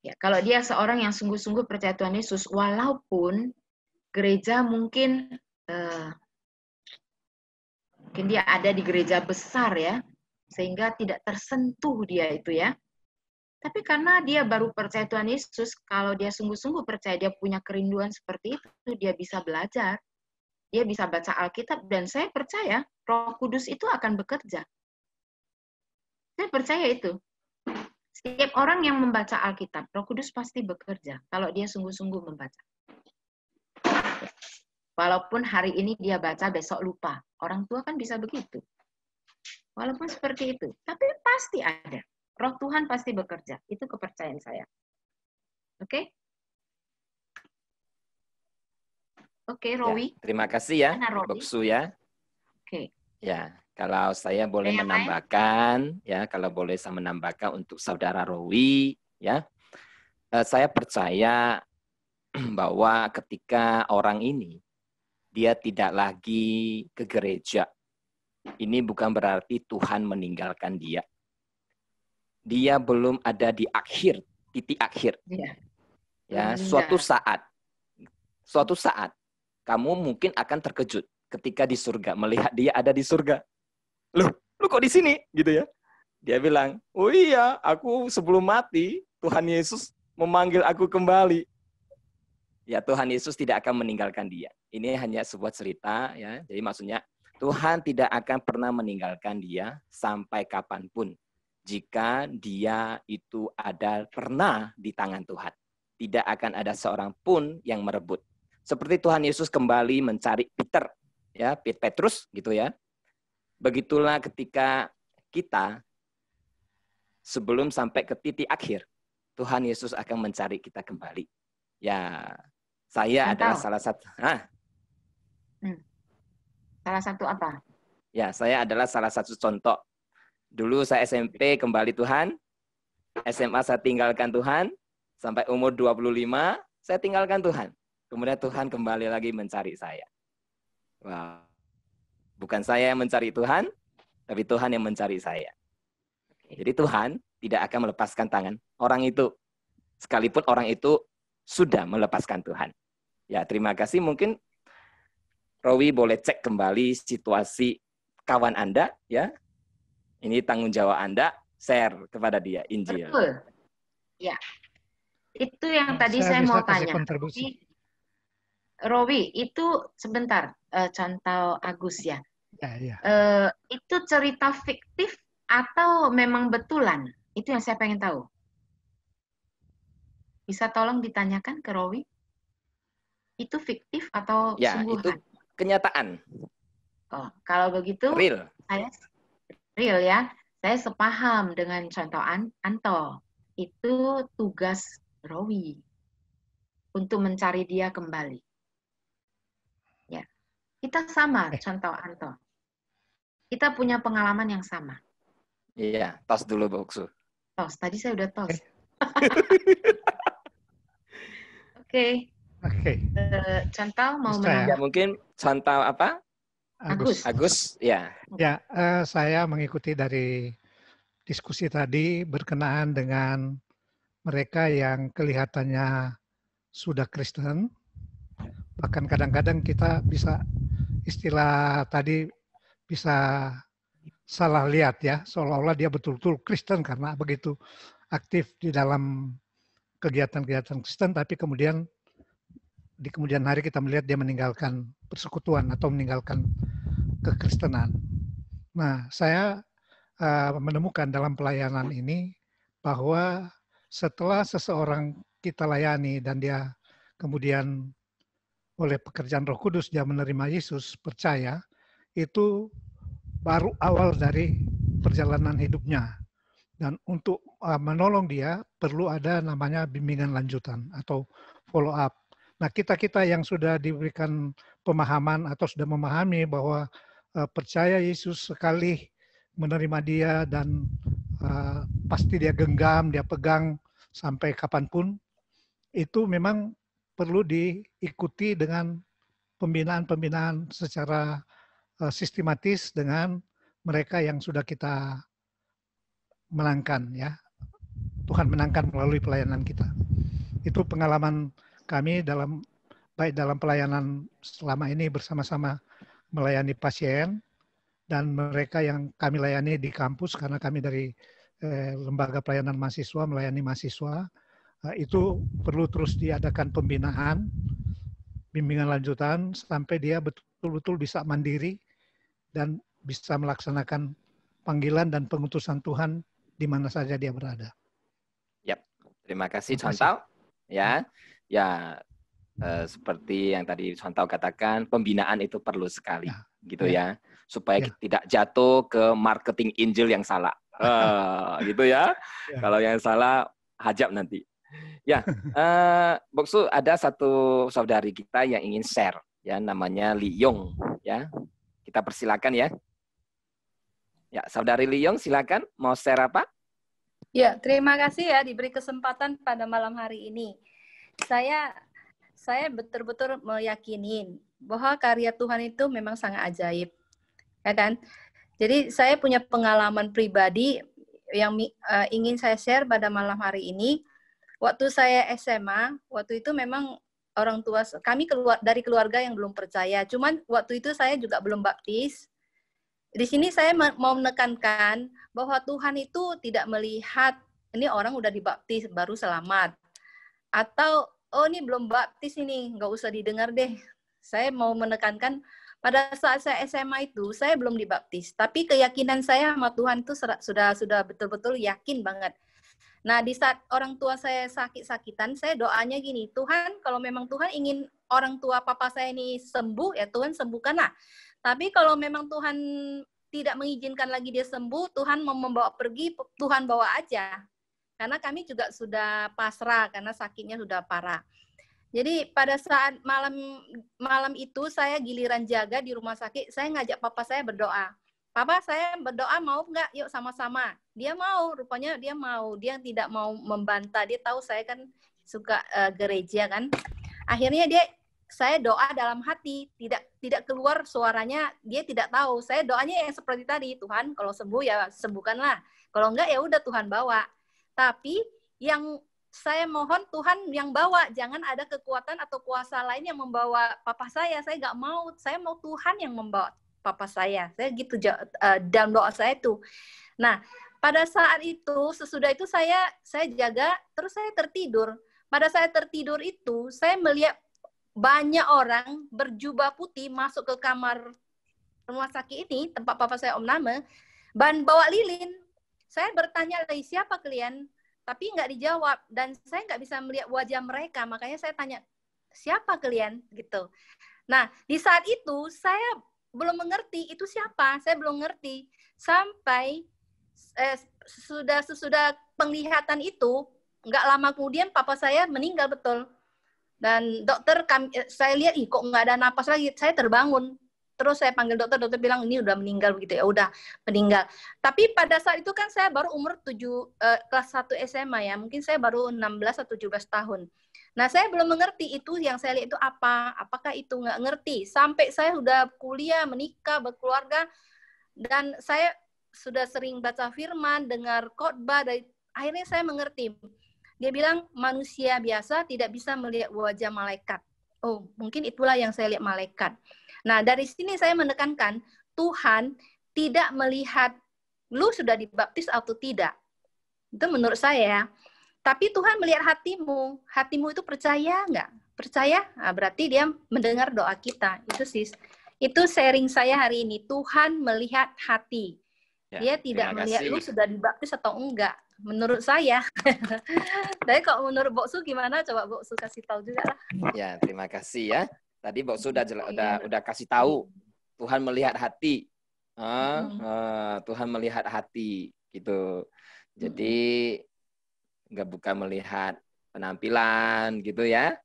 ya kalau dia seorang yang sungguh-sungguh percaya Tuhan Yesus, walaupun gereja mungkin dia ada di gereja besar ya, sehingga tidak tersentuh dia itu ya. Tapi karena dia baru percaya Tuhan Yesus, kalau dia sungguh-sungguh percaya, dia punya kerinduan seperti itu, dia bisa belajar. Dia bisa baca Alkitab, dan saya percaya Roh Kudus itu akan bekerja. Saya percaya itu. Setiap orang yang membaca Alkitab, Roh Kudus pasti bekerja kalau dia sungguh-sungguh membaca. Walaupun hari ini dia baca, besok lupa. Orang tua kan bisa begitu. Walaupun seperti itu. Tapi pasti ada. Roh Tuhan pasti bekerja. Itu kepercayaan saya. Oke? Oke, Rowi. Ya, terima kasih ya, Bok Su ya. Oke. Ya, kalau saya boleh menambahkan, ya, kalau boleh saya menambahkan untuk saudara Rowi, ya, saya percaya bahwa ketika orang ini dia tidak lagi ke gereja, ini bukan berarti Tuhan meninggalkan dia. Dia belum ada di akhir, titik akhir. Ya. Ya, meninggal. suatu saat kamu mungkin akan terkejut ketika di surga melihat dia ada di surga. Loh, lu kok di sini? Gitu ya. Dia bilang, "Oh iya, aku sebelum mati Tuhan Yesus memanggil aku kembali." Ya, Tuhan Yesus tidak akan meninggalkan dia. Ini hanya sebuah cerita ya. Jadi maksudnya Tuhan tidak akan pernah meninggalkan dia sampai kapanpun. Jika dia itu pernah di tangan Tuhan. Tidak akan ada seorang pun yang merebut. Seperti Tuhan Yesus kembali mencari Peter, ya, Petrus gitu ya. Begitulah ketika kita sebelum sampai ke titik akhir, Tuhan Yesus akan mencari kita kembali. Ya, saya adalah salah satu. Salah satu apa? Ya, saya adalah salah satu contoh. Dulu saya SMP kembali Tuhan, SMA saya tinggalkan Tuhan, sampai umur 25 saya tinggalkan Tuhan. Kemudian Tuhan kembali lagi mencari saya. Wow. Bukan saya yang mencari Tuhan, tapi Tuhan yang mencari saya. Jadi Tuhan tidak akan melepaskan tangan orang itu. Sekalipun orang itu sudah melepaskan Tuhan. Ya, terima kasih. Mungkin Rowi boleh cek kembali situasi kawan Anda, ya. Ini tanggung jawab Anda, share kepada dia Injil. Betul. Ya. Itu yang tadi saya mau tanya. Rowi, itu sebentar, contoh Agus ya. Ya. Itu cerita fiktif atau memang betulan? Itu yang saya pengen tahu. Bisa tolong ditanyakan ke Rowi? Itu fiktif atau ya, sungguhan? Itu kenyataan. Oh, kalau begitu, real. Real ya. Saya sepaham dengan contoh Anto. Itu tugas Rowi untuk mencari dia kembali. Ya, kita sama contoh Anto. Kita punya pengalaman yang sama. Iya, tos dulu Boksu. Tos, tadi saya udah tos. Oke. Contoh mau menambah. Ya, mungkin contoh apa? Agus, ya. Ya, saya mengikuti dari diskusi tadi berkenaan dengan mereka yang kelihatannya sudah Kristen. Bahkan kadang-kadang kita bisa istilah tadi bisa salah lihat ya, seolah-olah dia betul-betul Kristen karena begitu aktif di dalam kegiatan-kegiatan Kristen, tapi kemudian di kemudian hari kita melihat dia meninggalkan persekutuan atau meninggalkan kekristenan. Nah, saya menemukan dalam pelayanan ini bahwa setelah seseorang kita layani dan dia kemudian oleh pekerjaan Roh Kudus dia menerima Yesus, percaya, itu baru awal dari perjalanan hidupnya. Dan untuk menolong dia perlu ada namanya bimbingan lanjutan atau follow up. Nah, kita-kita yang sudah diberikan pemahaman atau sudah memahami bahwa percaya Yesus sekali menerima dia dan pasti dia genggam, dia pegang sampai kapanpun, itu memang perlu diikuti dengan pembinaan-pembinaan secara sistematis dengan mereka yang sudah kita menangkan ya. Tuhan menangkan melalui pelayanan kita. Itu pengalaman kami baik dalam pelayanan selama ini bersama-sama melayani pasien dan mereka yang kami layani di kampus karena kami dari lembaga pelayanan mahasiswa melayani mahasiswa, itu perlu terus diadakan pembinaan, bimbingan lanjutan sampai dia betul-betul bisa mandiri dan bisa melaksanakan panggilan dan pengutusan Tuhan di mana saja dia berada. Yap, terima kasih Contoh. Ya, seperti yang tadi Contoh katakan, pembinaan itu perlu sekali, gitu ya, supaya tidak jatuh ke marketing Injil yang salah, gitu ya. Kalau yang salah, hajab nanti. Ya, Boksu, ada satu saudari kita yang ingin share, ya, namanya Liyong, ya. Kita persilakan ya. Ya, saudari Liyong, silakan mau share apa? Ya, terima kasih ya diberi kesempatan pada malam hari ini. Saya betul-betul meyakini bahwa karya Tuhan itu memang sangat ajaib, ya kan? Jadi saya punya pengalaman pribadi yang ingin saya share pada malam hari ini. waktu saya SMA, waktu itu memang orang tua kami dari keluarga yang belum percaya. Cuman waktu itu saya juga belum baptis. Di sini saya mau menekankan bahwa Tuhan itu tidak melihat ini orang udah dibaptis baru selamat. Atau, oh ini belum baptis ini, nggak usah didengar deh. Saya mau menekankan pada saat saya SMA itu, saya belum dibaptis. Tapi keyakinan saya sama Tuhan itu sudah betul-betul yakin banget. Nah, di saat orang tua saya sakit-sakitan, saya doanya gini, Tuhan, kalau memang Tuhan ingin orang tua papa saya ini sembuh, ya Tuhan sembuhkanlah. Tapi kalau memang Tuhan tidak mengizinkan lagi dia sembuh, Tuhan mau membawa pergi, Tuhan bawa aja. Karena kami juga sudah pasrah, karena sakitnya sudah parah. Jadi pada saat malam itu, saya giliran jaga di rumah sakit, saya ngajak papa saya berdoa. Papa, saya berdoa mau nggak? Yuk sama-sama. Dia mau, rupanya dia mau. Dia tidak mau membantah. Dia tahu saya kan suka gereja kan. Akhirnya saya doa dalam hati, tidak keluar suaranya, dia tidak tahu. Saya doanya yang seperti tadi, Tuhan kalau sembuh ya sembuhkanlah. Kalau enggak ya udah Tuhan bawa. Tapi yang saya mohon Tuhan yang bawa, jangan ada kekuatan atau kuasa lain yang membawa papa saya. Saya nggak mau, saya mau Tuhan yang membawa papa saya. Saya gitu dalam doa saya itu. Nah, pada saat itu, sesudah itu saya jaga, terus saya tertidur. Pada saat tertidur itu, saya melihat banyak orang berjubah putih masuk ke kamar rumah sakit ini, tempat papa saya Om Nama, dan bawa lilin. Saya bertanya lagi, siapa kalian? Tapi nggak dijawab, dan saya nggak bisa melihat wajah mereka, makanya saya tanya, siapa kalian? Gitu. Nah, di saat itu, saya belum mengerti itu siapa, saya belum ngerti. Sampai sesudah penglihatan itu, nggak lama kemudian papa saya meninggal betul. Dan dokter, saya lihat, kok nggak ada napas lagi. Saya terbangun. Terus saya panggil dokter bilang, ini udah meninggal begitu. Ya udah, meninggal. Tapi pada saat itu kan saya baru umur kelas 1 SMA ya. Mungkin saya baru 16 atau 17 tahun. Nah, saya belum mengerti itu yang saya lihat itu apa. Apakah itu nggak ngerti. Sampai saya sudah kuliah, menikah, berkeluarga. Dan saya sudah sering baca firman, dengar khotbah. Akhirnya saya mengerti. Dia bilang manusia biasa tidak bisa melihat wajah malaikat. Oh, mungkin itulah yang saya lihat malaikat. Nah, dari sini saya menekankan Tuhan tidak melihat lu sudah dibaptis atau tidak. Itu menurut saya. Tapi Tuhan melihat hatimu. Hatimu itu percaya nggak? Percaya? Nah, berarti dia mendengar doa kita. Itu sih. Itu sharing saya hari ini. Tuhan melihat hati. Dia tidak melihat lu sudah dibaptis atau enggak. Menurut saya. Tapi kalau menurut Bok Su gimana? Coba Bok Su kasih tahu juga lah. Ya, terima kasih ya. Tadi Bok Su udah kasih tahu. Tuhan melihat hati. Tuhan melihat hati gitu. Jadi bukan melihat penampilan gitu ya.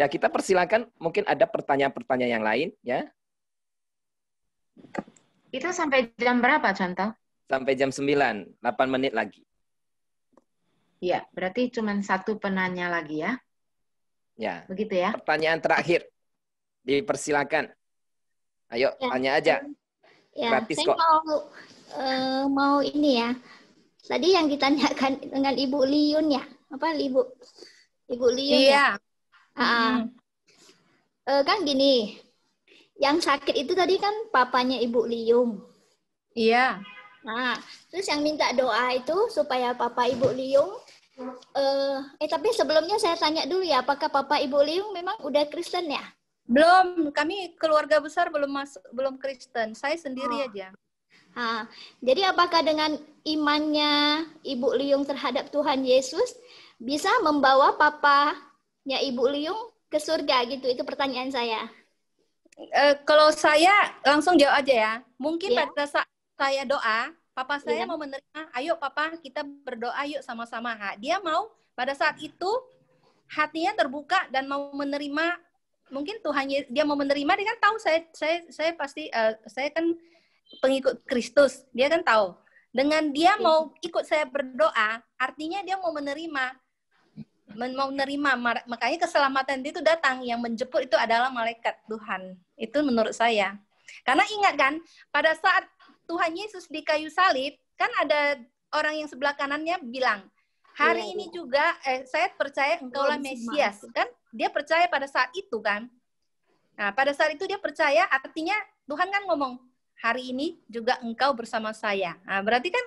Ya, kita persilakan. Mungkin ada pertanyaan-pertanyaan yang lain ya. Itu sampai jam berapa, contoh? Sampai jam 9, 8 menit lagi. Iya, berarti cuma satu penanya lagi ya? Ya. Begitu ya? Pertanyaan terakhir. Dipersilakan. Ayo, tanya aja. Ya, gratis saya kok. Mau ini ya. Tadi yang ditanyakan dengan Ibu Liun ya? Apa Ibu Liun? Iya. Ya? Kan gini, yang sakit itu tadi kan papanya Ibu Liung. Iya. Nah, terus yang minta doa itu supaya Papa Ibu Liung, tapi sebelumnya saya tanya dulu ya, apakah Papa Ibu Liung memang udah Kristen ya? Belum, kami keluarga besar belum Kristen, saya sendiri aja. Nah, jadi apakah dengan imannya Ibu Liung terhadap Tuhan Yesus bisa membawa papanya Ibu Liung ke surga gitu? Itu pertanyaan saya. Kalau saya langsung jawab aja ya. Mungkin pada saat saya doa, papa saya mau menerima, ayo papa kita berdoa yuk sama-sama. Nah, dia mau pada saat itu hatinya terbuka dan mau menerima. Mungkin Tuhan dia mau menerima, dia kan tahu saya pasti saya kan pengikut Kristus. Dia kan tahu. Dengan dia mau ikut saya berdoa, artinya dia mau menerima. Makanya keselamatan itu datang, yang menjemput itu adalah malaikat Tuhan. Itu menurut saya. Karena ingat kan, pada saat Tuhan Yesus di kayu salib, kan ada orang yang sebelah kanannya bilang, hari ini juga saya percaya engkaulah Mesias, kan? Dia percaya pada saat itu kan. Nah, pada saat itu dia percaya, artinya Tuhan kan ngomong, hari ini juga engkau bersama saya. Nah, berarti kan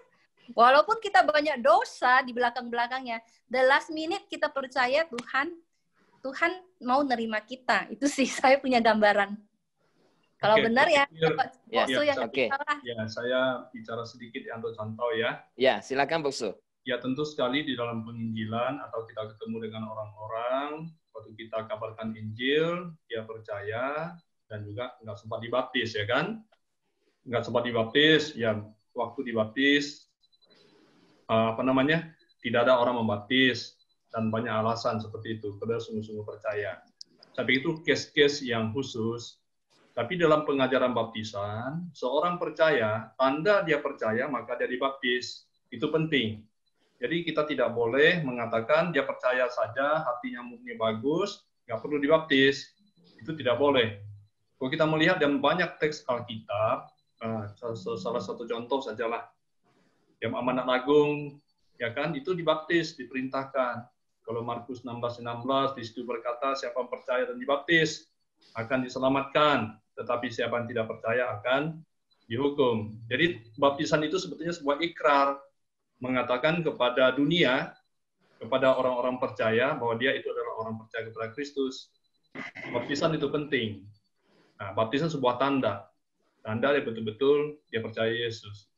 walaupun kita banyak dosa di belakang-belakangnya, the last minute kita percaya Tuhan mau nerima kita. Itu sih saya punya gambaran. Kalau benar ya, Bapak Boksu yang salah. Ya, saya bicara sedikit untuk contoh ya. Ya, silakan Boksu. Ya, tentu sekali di dalam penginjilan atau kita ketemu dengan orang-orang, waktu kita kabarkan Injil, dia percaya dan juga nggak sempat dibaptis, ya kan? Nggak sempat dibaptis, ya waktu dibaptis, tidak ada orang membaptis, dan banyak alasan seperti itu, padahal sungguh-sungguh percaya. Tapi itu case-case yang khusus. Tapi dalam pengajaran baptisan, seorang percaya, tanda dia percaya, maka dia dibaptis. Itu penting. Jadi kita tidak boleh mengatakan dia percaya saja, hatinya murni bagus, nggak perlu dibaptis. Itu tidak boleh. Kalau kita melihat dalam banyak teks Alkitab, salah satu contoh sajalah, yang amanat agung, ya kan, itu dibaptis, diperintahkan. Kalau Markus 16:16, di situ berkata, siapa yang percaya dan dibaptis akan diselamatkan, tetapi siapa yang tidak percaya akan dihukum. Jadi baptisan itu sebetulnya sebuah ikrar, mengatakan kepada dunia, kepada orang-orang percaya, bahwa dia itu adalah orang percaya kepada Kristus. Baptisan itu penting. Nah, baptisan sebuah tanda. Tanda dia betul-betul dia percaya Yesus.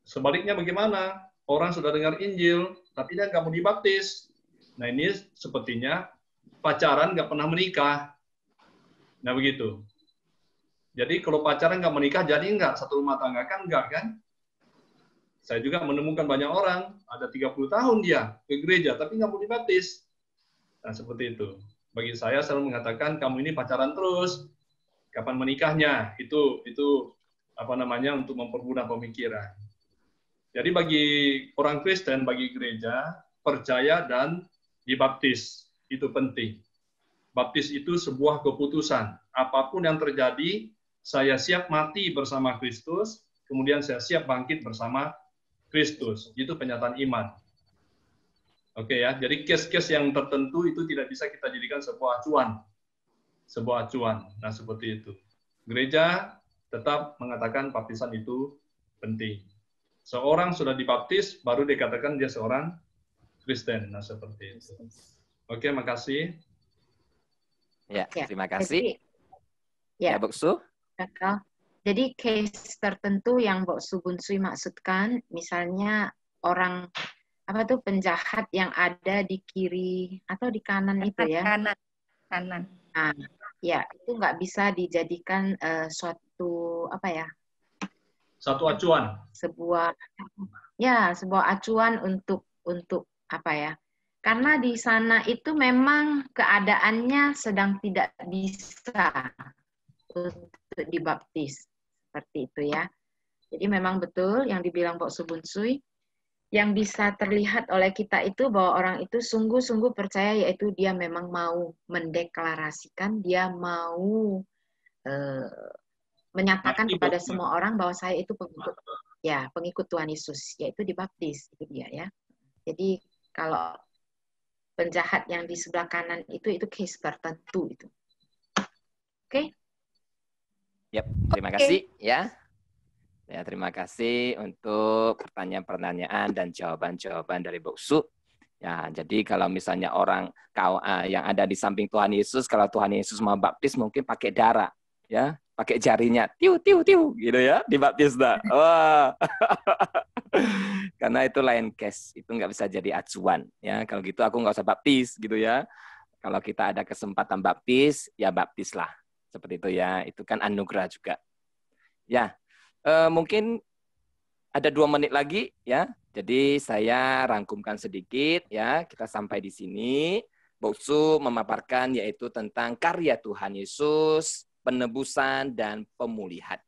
Sebaliknya bagaimana? Orang sudah dengar Injil, tapi dia nggak mau dibaptis. Nah, ini sepertinya pacaran nggak pernah menikah. Nah, begitu. Jadi kalau pacaran nggak menikah, jadi nggak satu rumah tangga, kan nggak, kan? Saya juga menemukan banyak orang, ada 30 tahun dia ke gereja, tapi nggak mau dibaptis. Nah, seperti itu. Bagi saya selalu mengatakan, kamu ini pacaran terus, kapan menikahnya? Itu untuk mempermudah pemikiran. Jadi bagi orang Kristen, bagi gereja, percaya dan dibaptis. Itu penting. Baptis itu sebuah keputusan. Apapun yang terjadi, saya siap mati bersama Kristus, kemudian saya siap bangkit bersama Kristus. Itu pernyataan iman. Oke ya, jadi case-case yang tertentu itu tidak bisa kita jadikan sebuah acuan. Sebuah acuan. Nah, seperti itu. Gereja tetap mengatakan baptisan itu penting. Seorang sudah dibaptis, baru dikatakan dia seorang Kristen. Nah, seperti itu. Oke, makasih. Ya, terima kasih. Jadi, ya, Boksu. Jadi case tertentu yang Boksu Bunsui maksudkan, misalnya orang penjahat yang ada di kiri atau di kanan itu ya? Kanan. Nah, ya itu nggak bisa dijadikan suatu satu acuan. Sebuah acuan untuk apa ya? Karena di sana itu memang keadaannya sedang tidak bisa untuk dibaptis. Seperti itu ya. Jadi memang betul yang dibilang Boksu Bunsui, yang bisa terlihat oleh kita itu bahwa orang itu sungguh-sungguh percaya, yaitu dia memang mau mendeklarasikan, dia mau menyatakan kepada semua orang bahwa saya itu pengikut Tuhan Yesus, yaitu dibaptis. Itu dia ya. Jadi kalau penjahat yang di sebelah kanan itu case tertentu itu. Oke? Yap, terima kasih ya. Ya, terima kasih untuk pertanyaan-pertanyaan dan jawaban-jawaban dari Boksu. Ya, jadi kalau misalnya orang yang ada di samping Tuhan Yesus, kalau Tuhan Yesus mau baptis mungkin pakai darah, ya, pakai jarinya, tiu gitu ya, dibaptis dah. Wah. Karena itu lain case, itu nggak bisa jadi acuan, ya. Kalau gitu aku nggak usah baptis, gitu ya. Kalau kita ada kesempatan baptis, ya baptislah, seperti itu ya. Itu kan anugerah juga. Ya, mungkin ada 2 menit lagi, ya. Jadi saya rangkumkan sedikit, ya. Kita sampai di sini. Boksu memaparkan yaitu tentang karya Tuhan Yesus, penebusan dan pemulihan.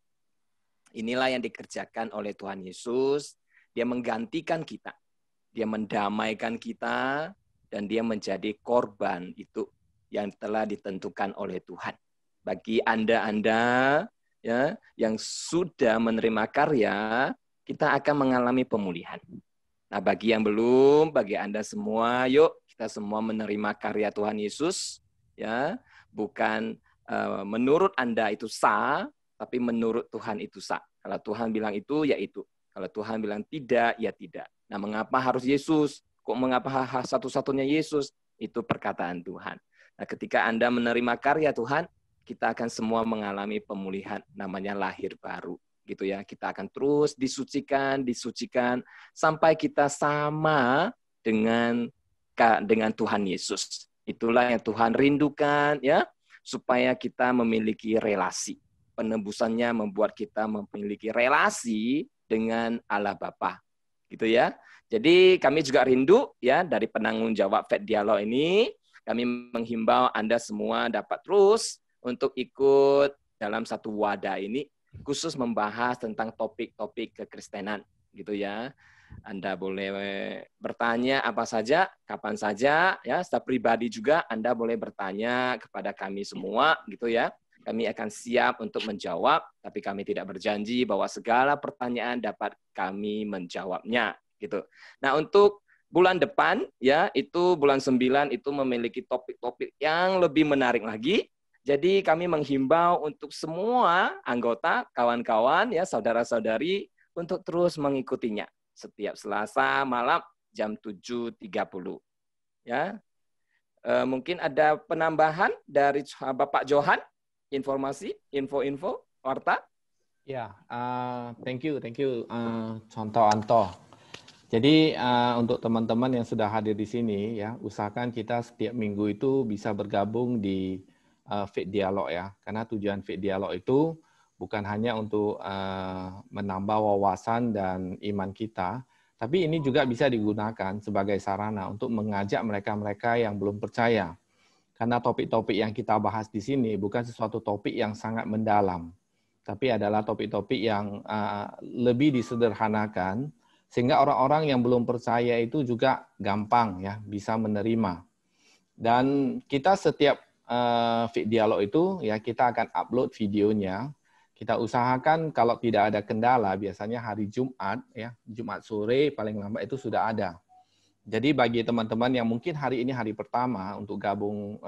Inilah yang dikerjakan oleh Tuhan Yesus. Dia menggantikan kita. Dia mendamaikan kita dan dia menjadi korban itu yang telah ditentukan oleh Tuhan. Bagi Anda ya yang sudah menerima karya, kita akan mengalami pemulihan. Nah, bagi yang belum, bagi Anda semua, yuk kita semua menerima karya Tuhan Yesus, ya. Bukan menurut Anda itu sah, tapi menurut Tuhan itu sah. Kalau Tuhan bilang itu, ya itu. Kalau Tuhan bilang tidak, ya tidak. Nah, mengapa harus Yesus? Kok mengapa satu-satunya Yesus? Itu perkataan Tuhan. Nah, ketika Anda menerima karya Tuhan, kita akan semua mengalami pemulihan, namanya lahir baru, gitu ya. Kita akan terus disucikan sampai kita sama dengan Tuhan Yesus. Itulah yang Tuhan rindukan, ya, supaya kita memiliki relasi. Penebusannya membuat kita memiliki relasi dengan Allah Bapa, gitu ya. Jadi kami juga rindu, ya, dari penanggung jawab Faith Dialog ini, kami menghimbau Anda semua dapat terus untuk ikut dalam satu wadah ini, khusus membahas tentang topik-topik kekristenan, gitu ya. Anda boleh bertanya apa saja, kapan saja, ya. Secara pribadi juga Anda boleh bertanya kepada kami semua, gitu ya. Kami akan siap untuk menjawab, tapi kami tidak berjanji bahwa segala pertanyaan dapat kami menjawabnya, gitu. Nah, untuk bulan depan, ya, itu bulan 9 itu memiliki topik-topik yang lebih menarik lagi. Jadi kami menghimbau untuk semua anggota, kawan-kawan, ya, saudara-saudari untuk terus mengikutinya setiap Selasa malam jam 7.30. Ya. Mungkin ada penambahan dari Bapak Johan, informasi, info-info, warta? Ya, thank you, Contoh Anto. Jadi untuk teman-teman yang sudah hadir di sini, ya, usahakan kita setiap minggu itu bisa bergabung di Faith Dialog, ya, karena tujuan Faith Dialog itu bukan hanya untuk menambah wawasan dan iman kita, tapi ini juga bisa digunakan sebagai sarana untuk mengajak mereka-mereka yang belum percaya. Karena topik-topik yang kita bahas di sini bukan sesuatu topik yang sangat mendalam, tapi adalah topik-topik yang lebih disederhanakan, sehingga orang-orang yang belum percaya itu juga gampang, ya, bisa menerima. Dan kita setiap Faith Dialog itu, ya, kita akan upload videonya. Kita usahakan kalau tidak ada kendala, biasanya hari Jumat, ya, Jumat sore paling lambat itu sudah ada. Jadi bagi teman-teman yang mungkin hari ini hari pertama untuk gabung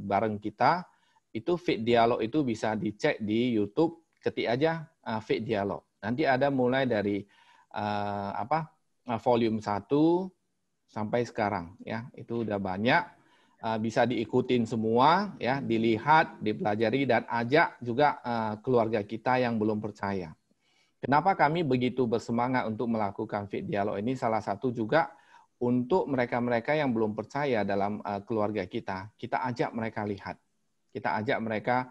bareng kita, itu Faith Dialog itu bisa dicek di YouTube, ketik aja Faith Dialog. Nanti ada mulai dari volume 1 sampai sekarang, ya, itu udah banyak, bisa diikutin semua, ya, dilihat, dipelajari, dan ajak juga keluarga kita yang belum percaya. Kenapa kami begitu bersemangat untuk melakukan Faith Dialog ini? Salah satu juga untuk mereka-mereka yang belum percaya dalam keluarga kita ajak mereka lihat, kita ajak mereka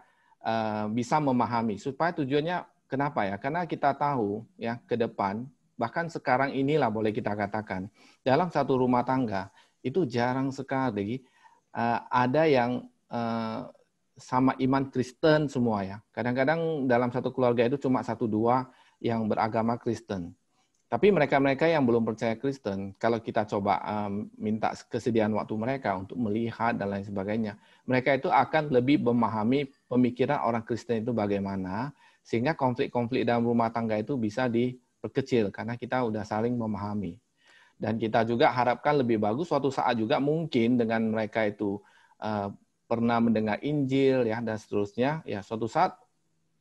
bisa memahami, supaya tujuannya kenapa, ya? Karena kita tahu, ya, ke depan, bahkan sekarang inilah boleh kita katakan, dalam satu rumah tangga itu jarang sekali ada yang sama iman Kristen semua, ya. Kadang-kadang dalam satu keluarga itu cuma 1-2 yang beragama Kristen. Tapi mereka-mereka yang belum percaya Kristen, kalau kita coba minta kesediaan waktu mereka untuk melihat dan lain sebagainya, mereka itu akan lebih memahami pemikiran orang Kristen itu bagaimana, sehingga konflik-konflik dalam rumah tangga itu bisa diperkecil, karena kita udah saling memahami. Dan kita juga harapkan lebih bagus suatu saat juga mungkin dengan mereka itu pernah mendengar Injil, ya, dan seterusnya, ya, suatu saat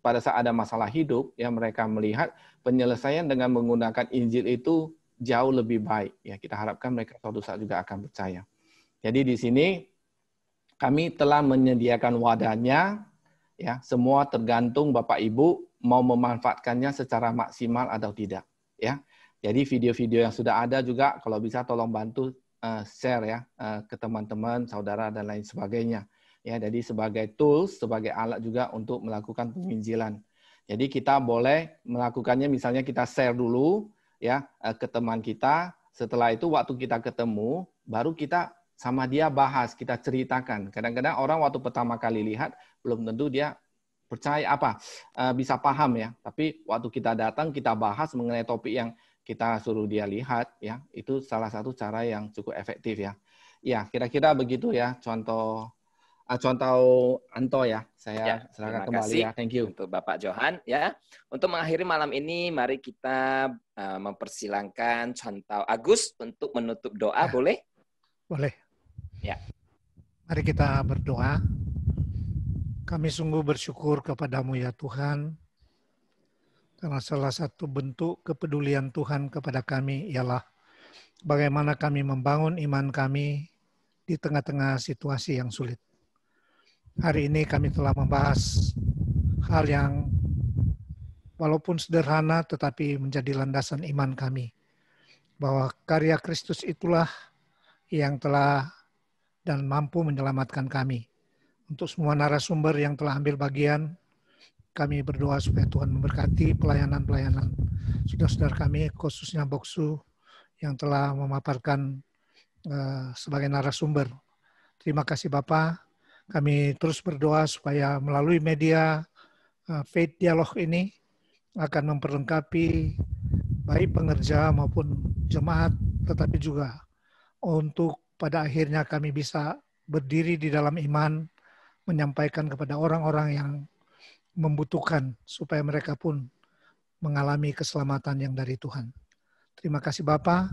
pada saat ada masalah hidup, ya, mereka melihat penyelesaian dengan menggunakan Injil itu jauh lebih baik. Ya, kita harapkan mereka suatu saat juga akan percaya. Jadi di sini kami telah menyediakan wadahnya, ya, semua tergantung Bapak Ibu mau memanfaatkannya secara maksimal atau tidak, ya. Jadi video-video yang sudah ada juga kalau bisa tolong bantu share, ya, ke teman-teman, saudara, dan lain sebagainya. Ya, jadi sebagai tools, sebagai alat juga untuk melakukan penginjilan. Jadi kita boleh melakukannya, misalnya kita share dulu, ya, ke teman kita. Setelah itu waktu kita ketemu, baru kita sama dia bahas, kita ceritakan. Kadang-kadang orang waktu pertama kali lihat belum tentu dia percaya bisa paham, ya. Tapi waktu kita datang kita bahas mengenai topik yang kita suruh dia lihat, ya, itu salah satu cara yang cukup efektif, ya. Ya, kira-kira begitu, ya, contoh contoh Anto ya. Ya, Saya serahkan terima kembali kasih ya. Thank you. untuk Bapak Johan ya. Untuk mengakhiri malam ini, mari kita mempersilahkan contoh Agus untuk menutup doa, Ya. boleh? Boleh. Ya. Mari kita berdoa. Kami sungguh bersyukur kepadamu ya Tuhan, karena salah satu bentuk kepedulian Tuhan kepada kami ialah bagaimana kami membangun iman kami di tengah-tengah situasi yang sulit. Hari ini kami telah membahas hal yang walaupun sederhana tetapi menjadi landasan iman kami. Bahwa karya Kristus itulah yang telah dan mampu menyelamatkan kami. Untuk semua narasumber yang telah ambil bagian, kami berdoa supaya Tuhan memberkati pelayanan-pelayanan saudara-saudara kami, khususnya Boksu yang telah memaparkan sebagai narasumber. Terima kasih Bapak. Kami terus berdoa supaya melalui media Faith Dialog ini akan memperlengkapi baik pengerja maupun jemaat, tetapi juga untuk pada akhirnya kami bisa berdiri di dalam iman, menyampaikan kepada orang-orang yang membutuhkan supaya mereka pun mengalami keselamatan yang dari Tuhan. Terima kasih Bapa.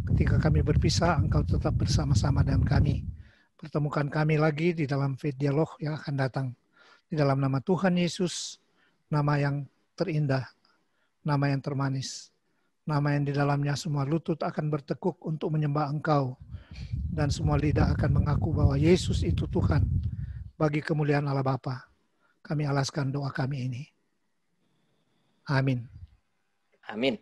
Ketika kami berpisah, Engkau tetap bersama-sama dengan kami. Pertemukan kami lagi di dalam Faith Dialog yang akan datang. Di dalam nama Tuhan Yesus, nama yang terindah, nama yang termanis, nama yang di dalamnya semua lutut akan bertekuk untuk menyembah Engkau, dan semua lidah akan mengaku bahwa Yesus itu Tuhan. Bagi kemuliaan Allah Bapa, kami alaskan doa kami ini. Amin. Amin.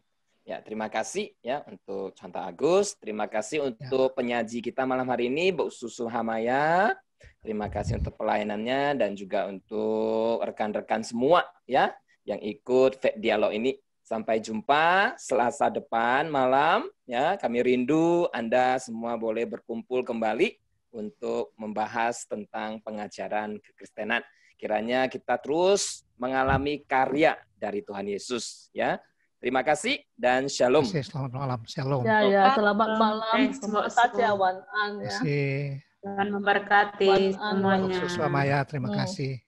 Ya, terima kasih ya untuk contoh Agus. Terima kasih untuk penyaji kita malam hari ini, Bu Susu Hamaya. Terima kasih untuk pelayanannya dan juga untuk rekan-rekan semua ya yang ikut Faith Dialog ini. Sampai jumpa Selasa depan malam ya. Kami rindu Anda semua boleh berkumpul kembali untuk membahas tentang pengajaran kekristenan. Kiranya kita terus mengalami karya dari Tuhan Yesus ya. Terima kasih dan shalom. Selamat malam. Shalom. Ya, selamat malam. Semoga saja Wan An ya. Terima kasih. Tuhan memberkati semuanya. Susu Maya, terima kasih.